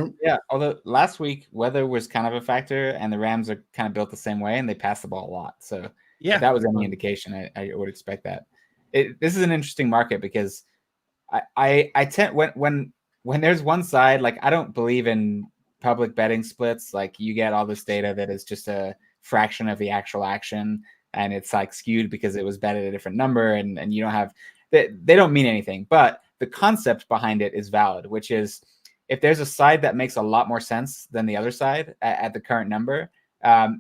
although last week weather was kind of a factor, and the Rams are kind of built the same way and they pass the ball a lot. So yeah, if that was any indication, I would expect that. This is an interesting market because I tend when there's one side, like, I don't believe in public betting splits. Like, you get all this data that is just a fraction of the actual action, and it's like skewed because it was bet at a different number, and you don't have they don't mean anything. But the concept behind it is valid, which is if there's a side that makes a lot more sense than the other side at the current number,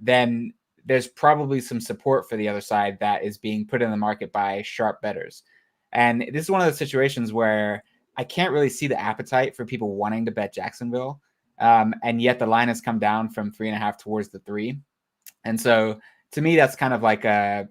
then there's probably some support for the other side that is being put in the market by sharp bettors. And this is one of the situations where I can't really see the appetite for people wanting to bet Jacksonville. And yet the line has come down from 3.5 towards the 3. And so to me, that's kind of like a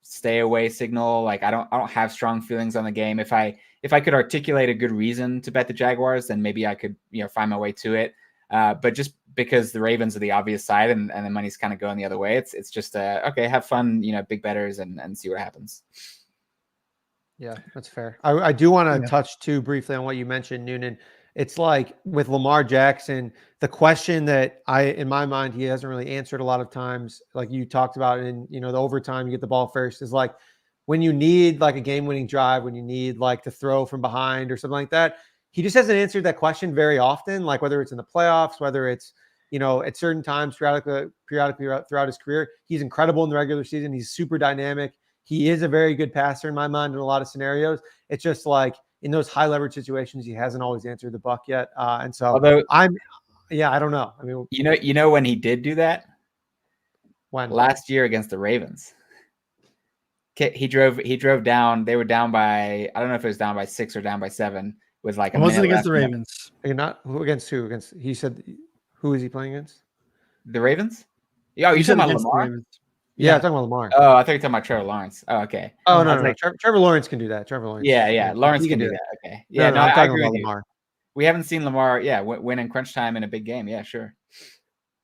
stay away signal. Like, I don't have strong feelings on the game. If I could articulate a good reason to bet the Jaguars, then maybe I could, find my way to it. But just because the Ravens are the obvious side and the money's kind of going the other way, it's just okay, have fun, big bettors and see what happens. Yeah, that's fair. I do want to touch too briefly on what you mentioned, Noonan. It's like with Lamar Jackson, the question that in my mind, he hasn't really answered a lot of times, like you talked about in, the overtime, you get the ball first, is like when you need like a game-winning drive, when you need like to throw from behind or something like that, he just hasn't answered that question very often, like whether it's in the playoffs, whether it's, at certain times periodically throughout his career. He's incredible in the regular season. He's super dynamic. He is a very good passer in my mind in a lot of scenarios. It's just like in those high leverage situations, he hasn't always answered the buck yet. And so I don't know. I mean, when he did do that? When? Last year against the Ravens. He drove down. They were down by, I don't know if it was down by 6 or down by 7 with like it wasn't against the Ravens. You're not against who? He said, who is he playing against? The Ravens? Yeah, you talking about Lamar? Yeah, I'm talking about Lamar. Oh, I thought you were talking about Trevor Lawrence. Oh, okay. Oh, no. Trevor Lawrence can do that. Trevor Lawrence. Yeah. Lawrence can do that. Okay. Yeah, no, I agree with Lamar. You. We haven't seen Lamar, win in crunch time in a big game. Yeah, sure.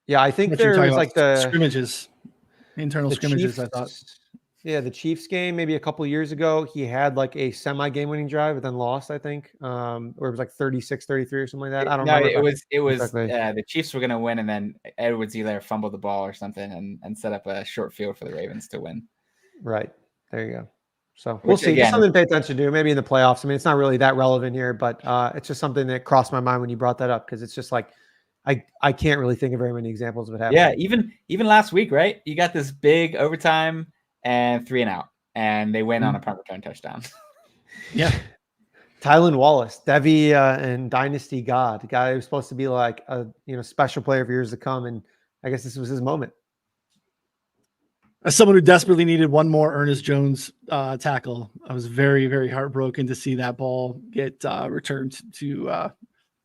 Yeah, I think there's like the scrimmages, internal scrimmages, I thought. Yeah, the Chiefs game maybe a couple of years ago, he had like a semi game winning drive, but then lost, I think. Or it was like 36-33 or something like that. I don't know. It was exactly. The Chiefs were going to win, and then Edwards-Helaire fumbled the ball or something and set up a short field for the Ravens to win. Right. There you go. So we'll see. Just something to pay attention to. Maybe in the playoffs. I mean, it's not really that relevant here, but it's just something that crossed my mind when you brought that up, because it's just like I can't really think of very many examples of it happening. Yeah, even last week, right? You got this big overtime and 3 and out, and they win on a punt return touchdown. Yeah. Tylan Wallace, Devi and Dynasty God, the guy who was supposed to be like a special player for years to come, and I guess this was his moment. As someone who desperately needed one more Ernest Jones tackle, I was very, very heartbroken to see that ball get returned to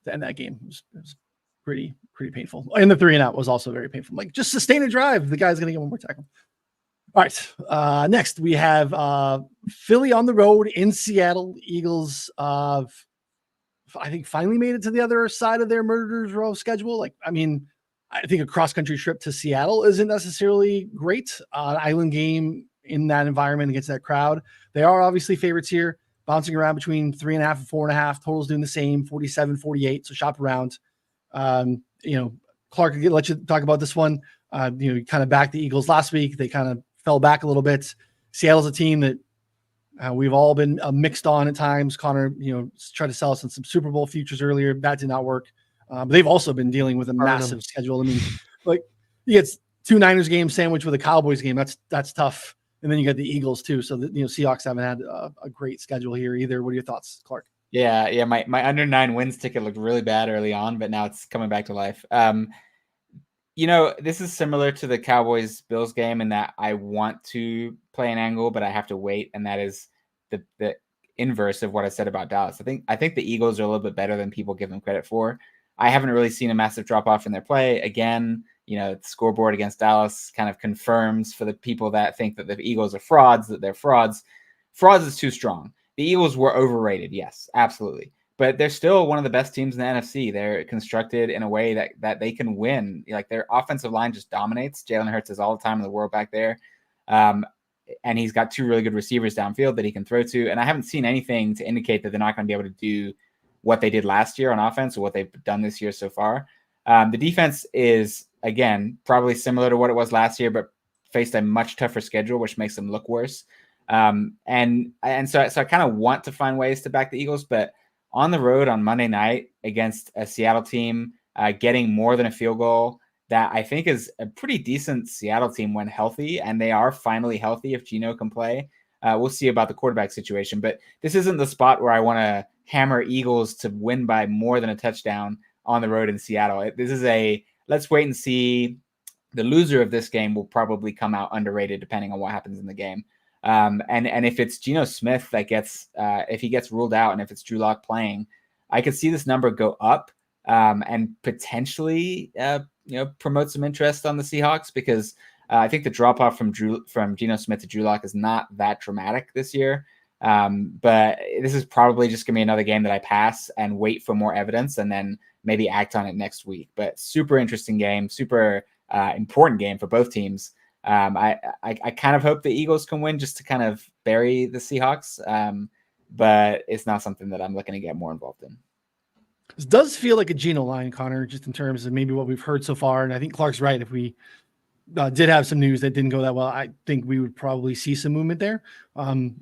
end that game. It was pretty painful. And the 3 and out was also very painful. Like, just sustain a drive. The guy's going to get one more tackle. All right. Next, we have Philly on the road in Seattle. Eagles, I think, finally made it to the other side of their Murderers Row schedule. Like, I mean, I think a cross-country trip to Seattle isn't necessarily great. An island game in that environment against that crowd. They are obviously favorites here, bouncing around between 3.5 and 4.5. Totals doing the same, 47, 48. So shop around. Clark, I'll let you talk about this one. You kind of backed the Eagles last week. They kind of fell back a little bit. Seattle's a team that we've all been mixed on at times. Connor, tried to sell us on some Super Bowl futures earlier. That did not work. But they've also been dealing with a massive schedule. I mean, like, it's two Niners games sandwiched with a Cowboys game. That's tough. And then you got the Eagles too. So Seahawks haven't had a great schedule here either. What are your thoughts, Clark? Yeah. My under 9 wins ticket looked really bad early on, but now it's coming back to life. This is similar to the Cowboys Bills game in that I want to play an angle, but I have to wait, and that is the inverse of what I said about Dallas. I think the Eagles are a little bit better than people give them credit for. I haven't really seen a massive drop off in their play. Again, the scoreboard against Dallas kind of confirms for the people that think that the Eagles are frauds, that they're frauds. Frauds is too strong. The Eagles were overrated. Yes, absolutely. But they're still one of the best teams in the NFC. They're constructed in a way that they can win. Like, their offensive line just dominates. Jalen Hurts is all the time in the world back there. And he's got 2 really good receivers downfield that he can throw to. And I haven't seen anything to indicate that they're not going to be able to do what they did last year on offense or what they've done this year so far. The defense is, again, probably similar to what it was last year, but faced a much tougher schedule, which makes them look worse. So I kind of want to find ways to back the Eagles, but on the road on Monday night against a Seattle team, getting more than a field goal, that I think is a pretty decent Seattle team when healthy, and they are finally healthy if Geno can play. We'll see about the quarterback situation, but this isn't the spot where I want to hammer Eagles to win by more than a touchdown on the road in Seattle. This is let's wait and see. The loser of this game will probably come out underrated depending on what happens in the game. And if it's Geno Smith that if he gets ruled out and if it's Drew Lock playing, I could see this number go up and potentially promote some interest on the Seahawks, because I think the drop off from Geno Smith to Drew Lock is not that dramatic this year. But this is probably just gonna be another game that I pass and wait for more evidence and then maybe act on it next week. But super interesting game, super important game for both teams. I kind of hope the Eagles can win just to kind of bury the Seahawks, but it's not something that I'm looking to get more involved in. This does feel like a Geno line, Connor, just in terms of maybe what we've heard so far. And I think Clark's right. If we did have some news that didn't go that well, I think we would probably see some movement there.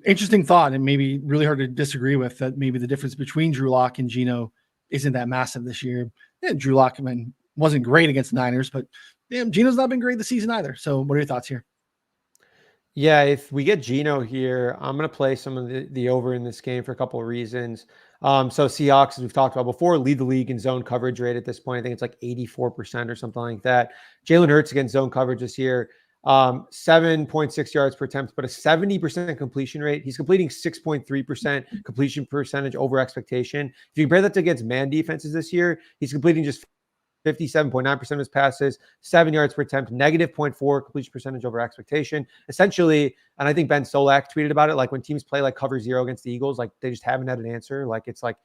Interesting thought, and maybe really hard to disagree with, that maybe the difference between Drew Lock and Geno isn't that massive this year. Yeah, Drew Lock, wasn't great against the Niners, but Geno's not been great this season either. So what are your thoughts here? Yeah, if we get Geno here, I'm going to play some of the over in this game for a couple of reasons. So Seahawks, as we've talked about before, lead the league in zone coverage rate at this point. I think it's like 84% or something like that. Jalen Hurts against zone coverage this year, 7.6 yards per attempt, but a 70% completion rate. He's completing 6.3% completion percentage over expectation. If you compare that to against man defenses this year, he's completing just 57.9% of his passes, 7 yards per attempt, negative 0.4 completion percentage over expectation. Essentially, and I think Ben Solak tweeted about it, like when teams play like cover 0 against the Eagles, like they just haven't had an answer. Like it's like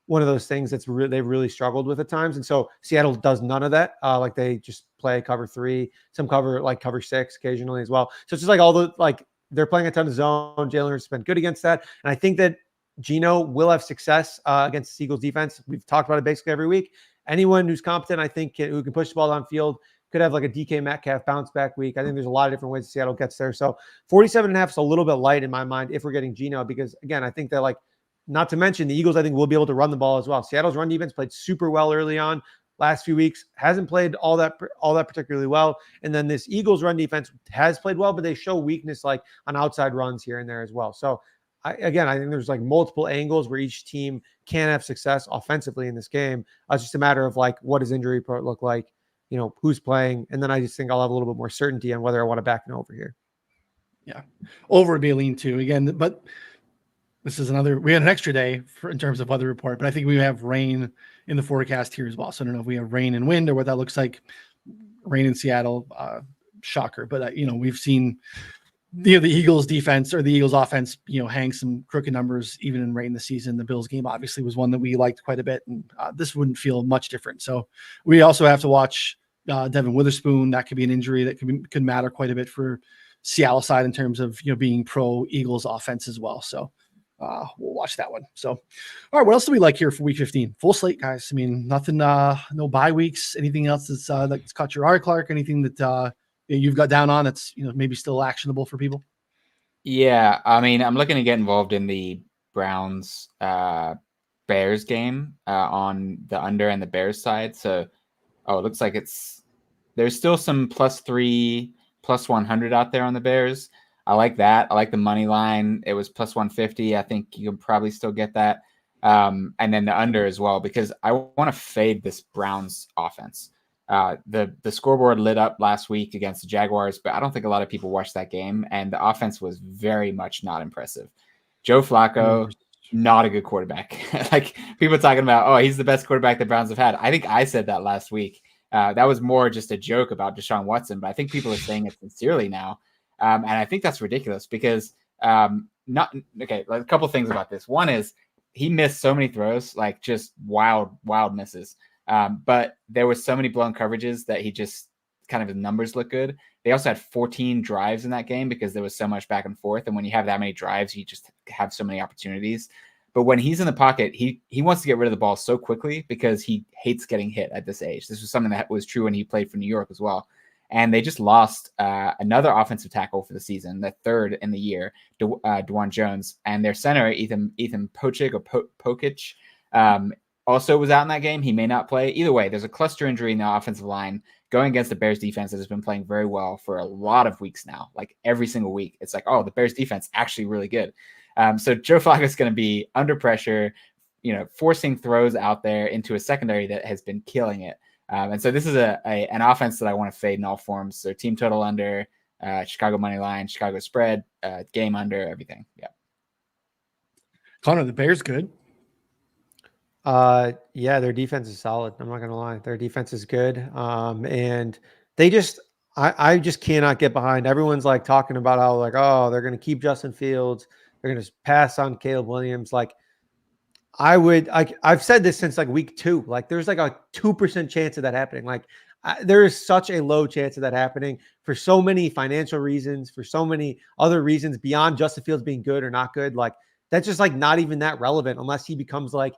one of those things that's they've really struggled with at times. And so Seattle does none of that. Like they just play cover 3, some cover 6 occasionally as well. So it's just like all the, like they're playing a ton of zone. Jalen Hurts has been good against that. And I think that Geno will have success against the Eagles defense. We've talked about it basically every week. Anyone who's competent, I think, who can push the ball downfield could have like a DK Metcalf bounce back week. I think there's a lot of different ways Seattle gets there. So 47.5 is a little bit light in my mind if we're getting Geno, because again, I think that, like, not to mention the Eagles, I think will be able to run the ball as well. Seattle's run defense played super well early on. Last few weeks hasn't played all that particularly well. And then this Eagles run defense has played well, but they show weakness like on outside runs here and there as well. So I think there's like multiple angles where each team can have success offensively in this game. It's just a matter of like, what does injury report look like? Who's playing? And then I just think I'll have a little bit more certainty on whether I want to back an over here. Yeah. Over would be a lean too again, but this is we had an extra day in terms of weather report, but I think we have rain in the forecast here as well. So I don't know if we have rain and wind or what that looks like. Rain in Seattle, shocker. But we've seen the Eagles defense or the Eagles offense, hang some crooked numbers even in rain this season. The Bills game obviously was one that we liked quite a bit, and this wouldn't feel much different. So we also have to watch Devin Witherspoon. That could be an injury that could matter quite a bit for Seattle side in terms of being pro Eagles offense as well. So we'll watch that one. So all right, what else do we like here for week 15? Full slate, guys. I mean, nothing, no bye weeks. Anything else that's caught your eye, Clark? Anything that you've got down on that's maybe still actionable for people? Yeah, I mean, I'm looking to get involved in the Browns Bears game on the under and the Bears side. So, it looks like it's there's still some +3, +100 out there on the Bears. I like that. I like the money line. It was +150. I think you can probably still get that. And then the under as well, because I want to fade this Browns offense. The scoreboard lit up last week against the Jaguars, but I don't think a lot of people watched that game, and the offense was very much not impressive. Joe Flacco, not a good quarterback. Like people talking about, oh, he's the best quarterback the Browns have had. I think I said that last week. That was more just a joke about Deshaun Watson, but I think people are saying it sincerely now. And I think that's ridiculous because like a couple things about this. One is he missed so many throws, like just wild misses. But there was so many blown coverages that he just kind of his numbers look good. They also had 14 drives in that game because there was so much back and forth. And when you have that many drives, you just have so many opportunities. But when he's in the pocket, he wants to get rid of the ball so quickly because he hates getting hit at this age. This was something that was true when he played for New York as well. And they just lost another offensive tackle for the season, the third in the year, Dwan Jones. And their center, Ethan Pocic or Pokic, also was out in that game. He may not play. Either way, there's a cluster injury in the offensive line going against the Bears defense that has been playing very well for a lot of weeks now. Like every single week, it's like, oh, the Bears defense actually really good. So Joe Flacco is going to be under pressure, forcing throws out there into a secondary that has been killing it. And so this is an offense that I want to fade in all forms. So team total under, Chicago money line, Chicago spread, game under, everything. Yeah. Connor, the Bears good? Yeah, their defense is solid. I'm not gonna lie, their defense is good. And they just, I just cannot get behind. Everyone's like talking about how like, oh, they're gonna keep Justin Fields, they're gonna pass on Caleb Williams. Like, I've said this since like week 2. Like, there's like a 2% chance of that happening. Like, there is such a low chance of that happening for so many financial reasons, for so many other reasons beyond Justin Fields being good or not good. Like, that's just like not even that relevant unless he becomes like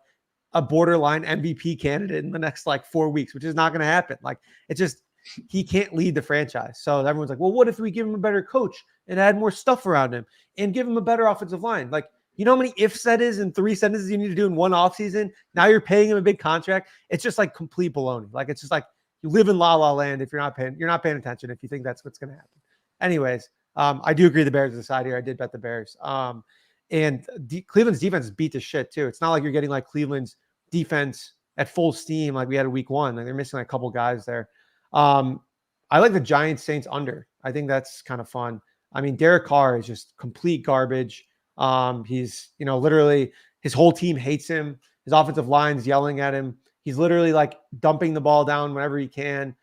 a borderline MVP candidate in the next like 4 weeks, which is not going to happen. Like, it's just, he can't lead the franchise. So everyone's like, well, what if we give him a better coach and add more stuff around him and give him a better offensive line? Like, you know how many ifs that is in 3 sentences you need to do in one offseason? Now you're paying him a big contract. It's just like complete baloney. Like, it's just like you live in la la land if you're not paying attention if you think that's what's going to happen. Anyways, I do agree the Bears are the side here. I did bet the Bears. And Cleveland's defense is beat to shit too. It's not like you're getting like Cleveland's defense at full steam like we had in week 1. Like, they're missing like a couple guys there. I like the Giants Saints under. I think that's kind of fun. I mean, Derek Carr is just complete garbage. He's, literally his whole team hates him. His offensive line's yelling at him. He's literally like dumping the ball down whenever he can,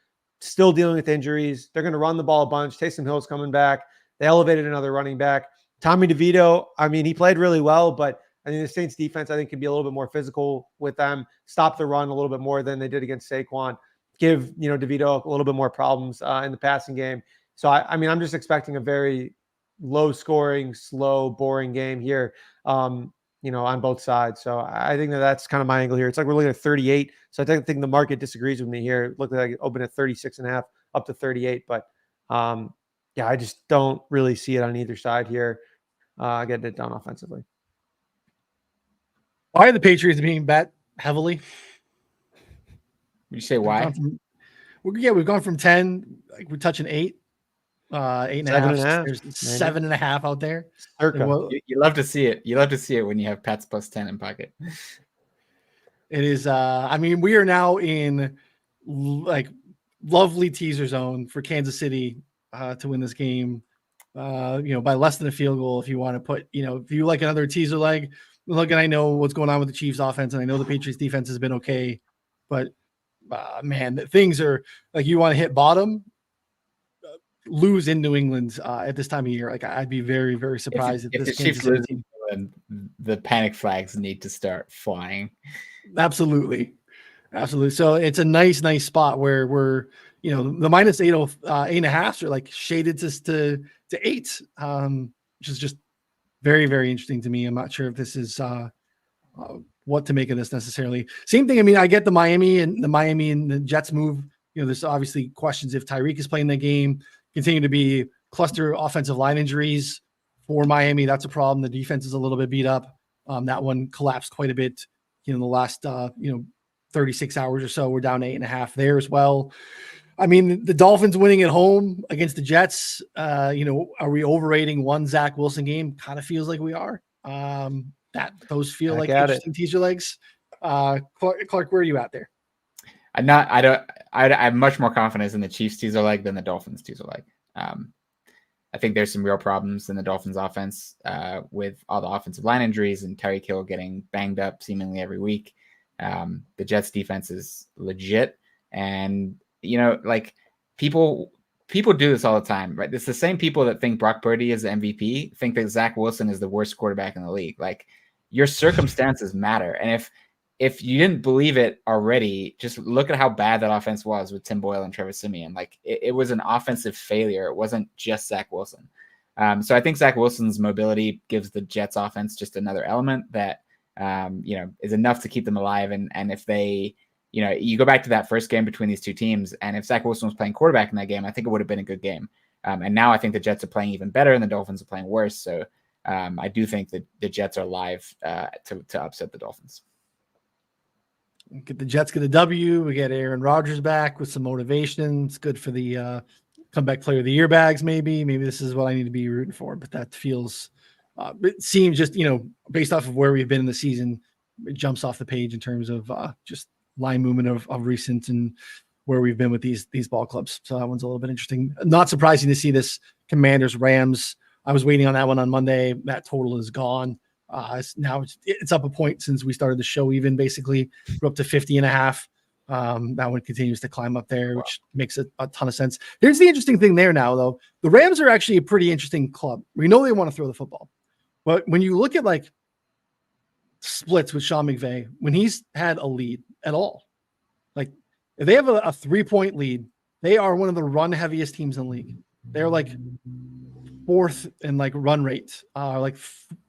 still dealing with injuries. They're going to run the ball a bunch. Taysom Hill's coming back. They elevated another running back. Tommy DeVito, I mean, he played really well, but I think the Saints defense, I think, can be a little bit more physical with them, stop the run a little bit more than they did against Saquon, give, DeVito a little bit more problems in the passing game. So, I mean, I'm just expecting a very low scoring, slow, boring game here, on both sides. So I think that's kind of my angle here. It's like we're looking at 38. So I think the market disagrees with me here. It looked like it opened at 36.5 up to 38. But yeah, I just don't really see it on either side here. Getting it done offensively. Why are the Patriots being bet heavily? You say why? We've gone from 10, like we're touching 8, 8.5. There's 7.5 out there. You love to see it. You love to see it when you have Pats +10 in pocket. It is. I mean, we are now in like lovely teaser zone for Kansas City to win this game. By less than a field goal. If you want to put, if you like another teaser leg, look, and I know what's going on with the Chiefs offense, and I know the Patriots defense has been okay, but man, things are like, you want to hit bottom, lose in New England at this time of year. Like, I'd be very, very surprised if this Chiefs lose in England, the panic flags need to start flying. Absolutely. So it's a nice spot where we're, the -8.5 are like shaded to 8, which is just very, very interesting to me. I'm not sure if this is what to make of this necessarily. Same thing. I mean, I get the Miami and the Jets move. There's obviously questions if Tyreek is playing the game. Continue to be cluster offensive line injuries for Miami. That's a problem. The defense is a little bit beat up. That one collapsed quite a bit in the last 36 hours or so. We're down 8.5 there as well. I mean, the Dolphins winning at home against the Jets, are we overrating one Zach Wilson game? Kind of feels like we are. Those feel like interesting teaser legs. Clark, where are you at there? I have much more confidence in the Chiefs teaser leg than the Dolphins teaser leg. I think there's some real problems in the Dolphins offense with all the offensive line injuries and Tyreek Hill getting banged up seemingly every week. The Jets defense is legit. And, people do this all the time, right? It's the same people that think Brock Purdy is the MVP think that Zach Wilson is the worst quarterback in the league. Like, your circumstances matter. And if you didn't believe it already, just look at how bad that offense was with Tim Boyle and Trevor Siemian. Like, it was an offensive failure. It wasn't just Zach Wilson. So I think Zach Wilson's mobility gives the Jets offense just another element that, is enough to keep them alive. And if they, you go back to that first game between these two teams, and if Zach Wilson was playing quarterback in that game, I think it would have been a good game. And now I think the Jets are playing even better and the Dolphins are playing worse. So I do think that the Jets are live to upset the Dolphins. Get the Jets get a W. We get Aaron Rodgers back with some motivation. It's good for the comeback player of the year bags. Maybe this is what I need to be rooting for. But that feels, it seems just, based off of where we've been in the season, it jumps off the page in terms of just line movement of recent and where we've been with these ball clubs. So that one's a little bit interesting. Not surprising to see this Commanders Rams. I was waiting on that one on Monday. That total is gone. Now it's up a point since we started the show, even basically we're up to 50.5. That one continues to climb up there, which makes a ton of sense. Here's the interesting thing there now, though. The Rams are actually a pretty interesting club. We know they want to throw the football, but when you look at like splits with Sean McVay, when he's had a lead at all, like if they have a 3-point lead, they are one of the run heaviest teams in the league. They're like fourth in like run rate, like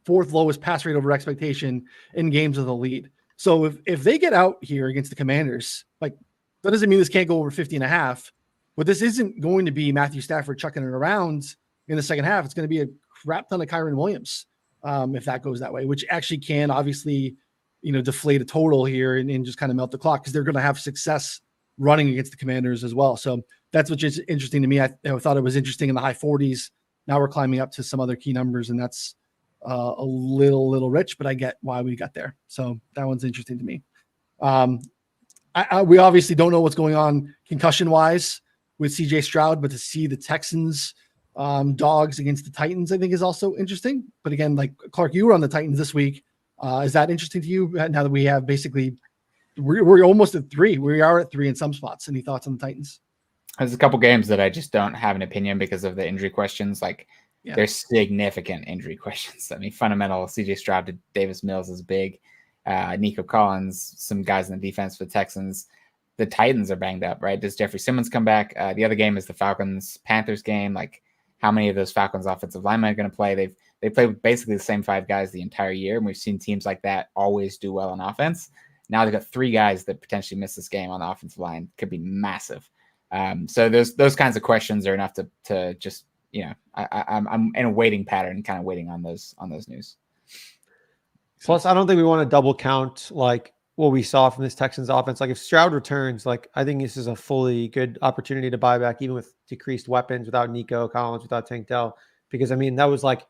fourth lowest pass rate over expectation in games of the lead. So if they get out here against the Commanders, like that doesn't mean this can't go over 50.5, but this isn't going to be Matthew Stafford chucking it around in the second half. It's going to be a crap ton of Kyron Williams if that goes that way, which actually can obviously, deflate a total here and just kind of melt the clock because they're going to have success running against the Commanders as well. So that's what's just interesting to me. I thought it was interesting in the high 40s. Now we're climbing up to some other key numbers, and that's a little rich, but I get why we got there. So that one's interesting to me. We obviously don't know what's going on concussion-wise with CJ Stroud, but to see the Texans dogs against the Titans, I think is also interesting. But again, like Clark, you were on the Titans this week. Is that interesting to you now that we have basically we're almost at 3? We are at 3 in some spots. Any thoughts on the Titans? There's a couple games that I just don't have an opinion because of the injury questions. There's significant injury questions. I mean, fundamental CJ Stroud to Davis Mills is big. Nico Collins, some guys in the defense for the Texans. The Titans are banged up, right? Does Jeffrey Simmons come back? The other game is the Falcons-Panthers game. Like, how many of those Falcons offensive linemen are going to play? They play with basically the same 5 guys the entire year, and we've seen teams like that always do well on offense. Now they've got 3 guys that potentially miss this game on the offensive line. Could be massive. So those kinds of questions are enough to just, I'm in a waiting pattern, kind of waiting on those news. Plus, I don't think we want to double count like what we saw from this Texans offense. Like if Stroud returns, like I think this is a fully good opportunity to buy back, even with decreased weapons, without Nico Collins, without Tank Dell, because I mean that was like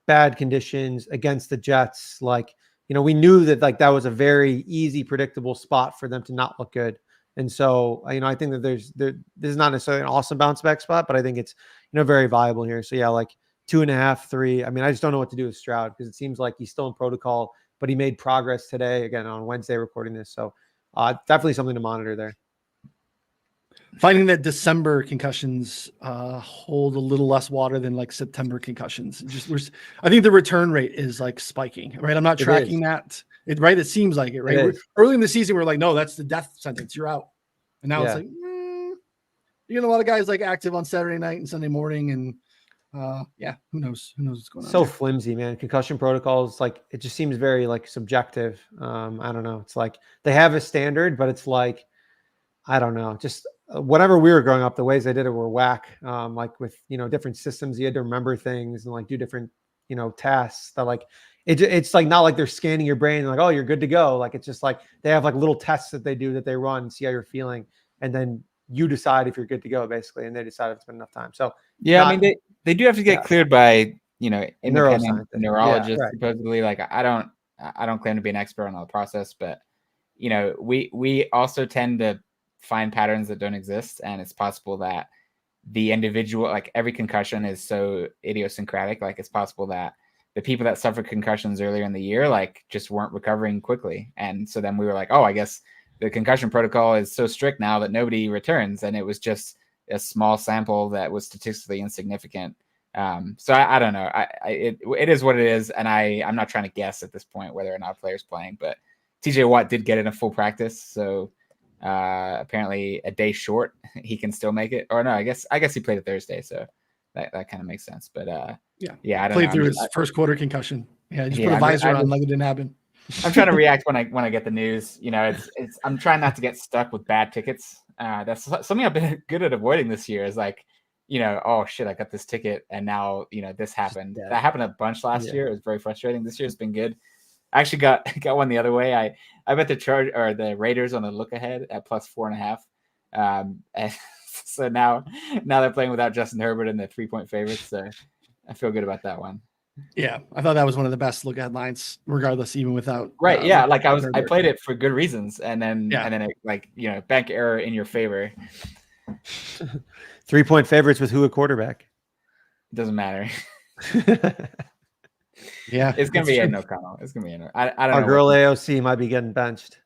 bad conditions against the Jets. Like we knew that like that was a very easy, predictable spot for them to not look good. And so, I think that this is not necessarily an awesome bounce back spot, but I think it's, very viable here. So yeah, like 2.5, 3. I mean, I just don't know what to do with Stroud because it seems like he's still in protocol, but he made progress today, again, on Wednesday recording this. So definitely something to monitor there. Finding that December concussions hold a little less water than like September concussions. I think the return rate is like spiking, right? I'm not tracking that. It seems like it, right? Early in the season, we're like, no, that's the death sentence. You're out. And now it's like, you get a lot of guys like active on Saturday night and Sunday morning. And who knows what's going on. So flimsy, man. Concussion protocols, like it just seems very like subjective. I don't know. It's like they have a standard, but it's like, I don't know, just whatever we were growing up, the ways they did it were whack. Like with, different systems, you had to remember things and like do different, tasks that like, it's like not like they're scanning your brain and like, oh, you're good to go. Like it's just like they have like little tests that they do that they run, see how you're feeling, and then you decide if you're good to go, basically, and they decide if it's been enough time. So yeah, I mean they do have to get cleared by independent neurologists supposedly. Like I don't claim to be an expert on the process, but we also tend to find patterns that don't exist, and it's possible that the individual, like every concussion is so idiosyncratic. Like it's possible that the people that suffered concussions earlier in the year, like just weren't recovering quickly. And so then we were like, oh, I guess the concussion protocol is so strict now that nobody returns. And it was just a small sample that was statistically insignificant. So I don't know. It is what it is. And I'm not trying to guess at this point whether or not players playing, but TJ Watt did get in a full practice. So apparently a day short, he can still make it. Or no, I guess he played a Thursday, so that kind of makes sense. But I don't played know. through his first quarter concussion. Yeah, just put a visor on like it didn't happen. I'm trying to react when I get the news. I'm trying not to get stuck with bad tickets. That's something I've been good at avoiding this year. Is like, oh shit, I got this ticket and now this happened. That happened a bunch last year. It was very frustrating. This year's been good. I actually got one the other way. I bet the Raiders on the look ahead at +4.5. And so now they're playing without Justin Herbert and the 3-point favorites. So I feel good about that one. Yeah, I thought that was one of the best look ahead lines, regardless, even without. Right. Yeah. Like I played it for good reasons, and then it bank error in your favor. 3-point favorites with who a quarterback? It doesn't matter. Yeah, it's gonna be Aiden O'Connell. It's gonna be Aiden. I don't know. Our girl AOC might be getting benched.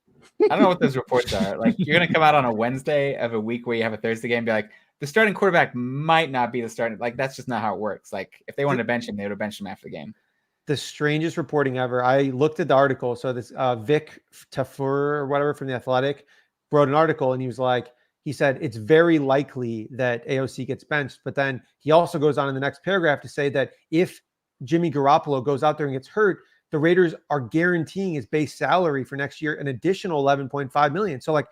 I don't know what those reports are. Like, you're gonna come out on a Wednesday of a week where you have a Thursday game and be like, the starting quarterback might not be the starting. Like, that's just not how it works. Like, if they wanted to bench him, they would have benched him after the game. The strangest reporting ever. I looked at the article. So this Vic Tafur or whatever from The Athletic wrote an article, and he said it's very likely that AOC gets benched. But then he also goes on in the next paragraph to say that if Jimmy Garoppolo goes out there and gets hurt, the Raiders are guaranteeing his base salary for next year an additional $11.5 million. So like,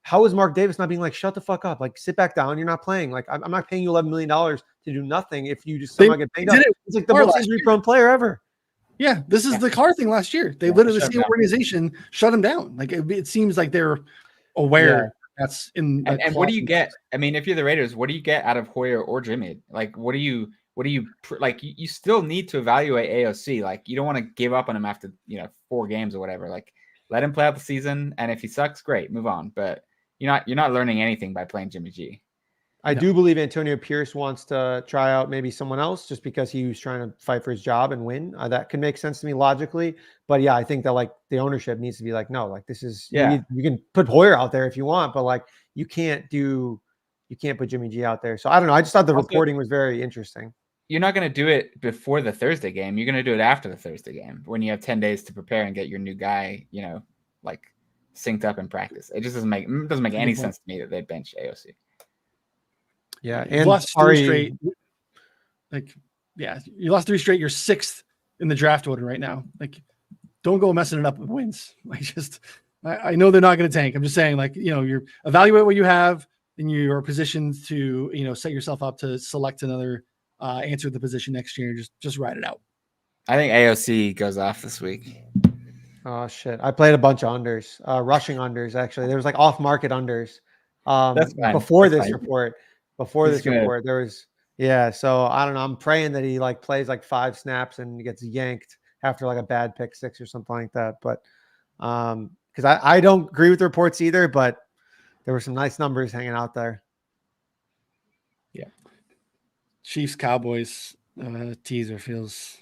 how is Mark Davis not being like, shut the fuck up? Like, sit back down. You're not playing. Like, I'm not paying you $11 million to do nothing if you just somehow get paid up. It's like the most injury prone player ever. Yeah, this is the Carr thing last year. They literally, the same organization shut him down. Like, it seems like they're aware that's in. And what do you get? I mean, if you're the Raiders, what do you get out of Hoyer or Jimmy? Like, what do you like? You still need to evaluate AOC. Like, you don't want to give up on him after 4 games or whatever. Like, let him play out the season, and if he sucks, great, move on. But you're not learning anything by playing Jimmy G. I do believe Antonio Pierce wants to try out maybe someone else just because he was trying to fight for his job and win. That can make sense to me logically. But yeah, I think that like the ownership needs to be like, no, like this is you can put Hoyer out there if you want, but like you can't put Jimmy G out there. So I don't know. I just thought the reporting was very interesting. You're not going to do it before the Thursday game. You're going to do it after the Thursday game when you have 10 days to prepare and get your new guy, like synced up in practice. It just doesn't make any sense to me that they bench AOC. Yeah, and lost 3 straight. You lost 3 straight. You're 6th in the draft order right now. Like, don't go messing it up with wins. I know they're not going to tank. I'm just saying, like, you're evaluate what you have, and you're positioned to, set yourself up to select another answer the position next year. Just ride it out. I think AOC goes off this week. Oh shit! I played a bunch of unders, rushing unders. Actually, there was like off-market unders. Before this report. Before this report, there was so I don't know. I'm praying that he like plays like 5 snaps and gets yanked after like a bad pick 6 or something like that. But because I don't agree with the reports either, but there were some nice numbers hanging out there. Yeah. Chiefs Cowboys teaser feels.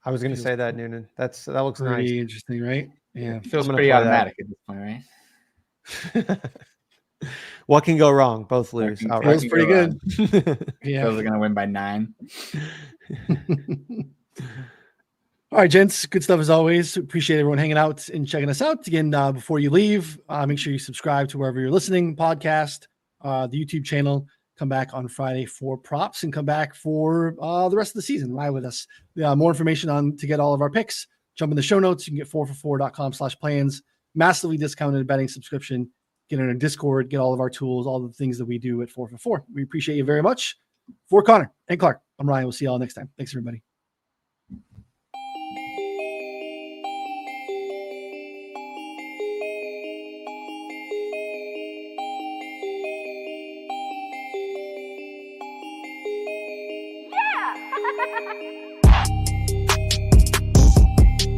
I was going to say that, Noonan. That looks pretty nice. Interesting, right? Yeah, it feels pretty automatic at this point, right? What can go wrong? Both lose. Feels pretty good. Yeah, those are going to win by 9. All right, gents. Good stuff as always. Appreciate everyone hanging out and checking us out. Again, before you leave, make sure you subscribe to wherever you're listening. Podcast, the YouTube channel. Come back on Friday for props and come back for the rest of the season. Ride with us. More information to get all of our picks. Jump in the show notes. You can get 4for4.com/plans. Massively discounted betting subscription. Get in our Discord. Get all of our tools. All the things that we do at 4for4. We appreciate you very much. For Connor and Clark, I'm Ryan. We'll see you all next time. Thanks, everybody.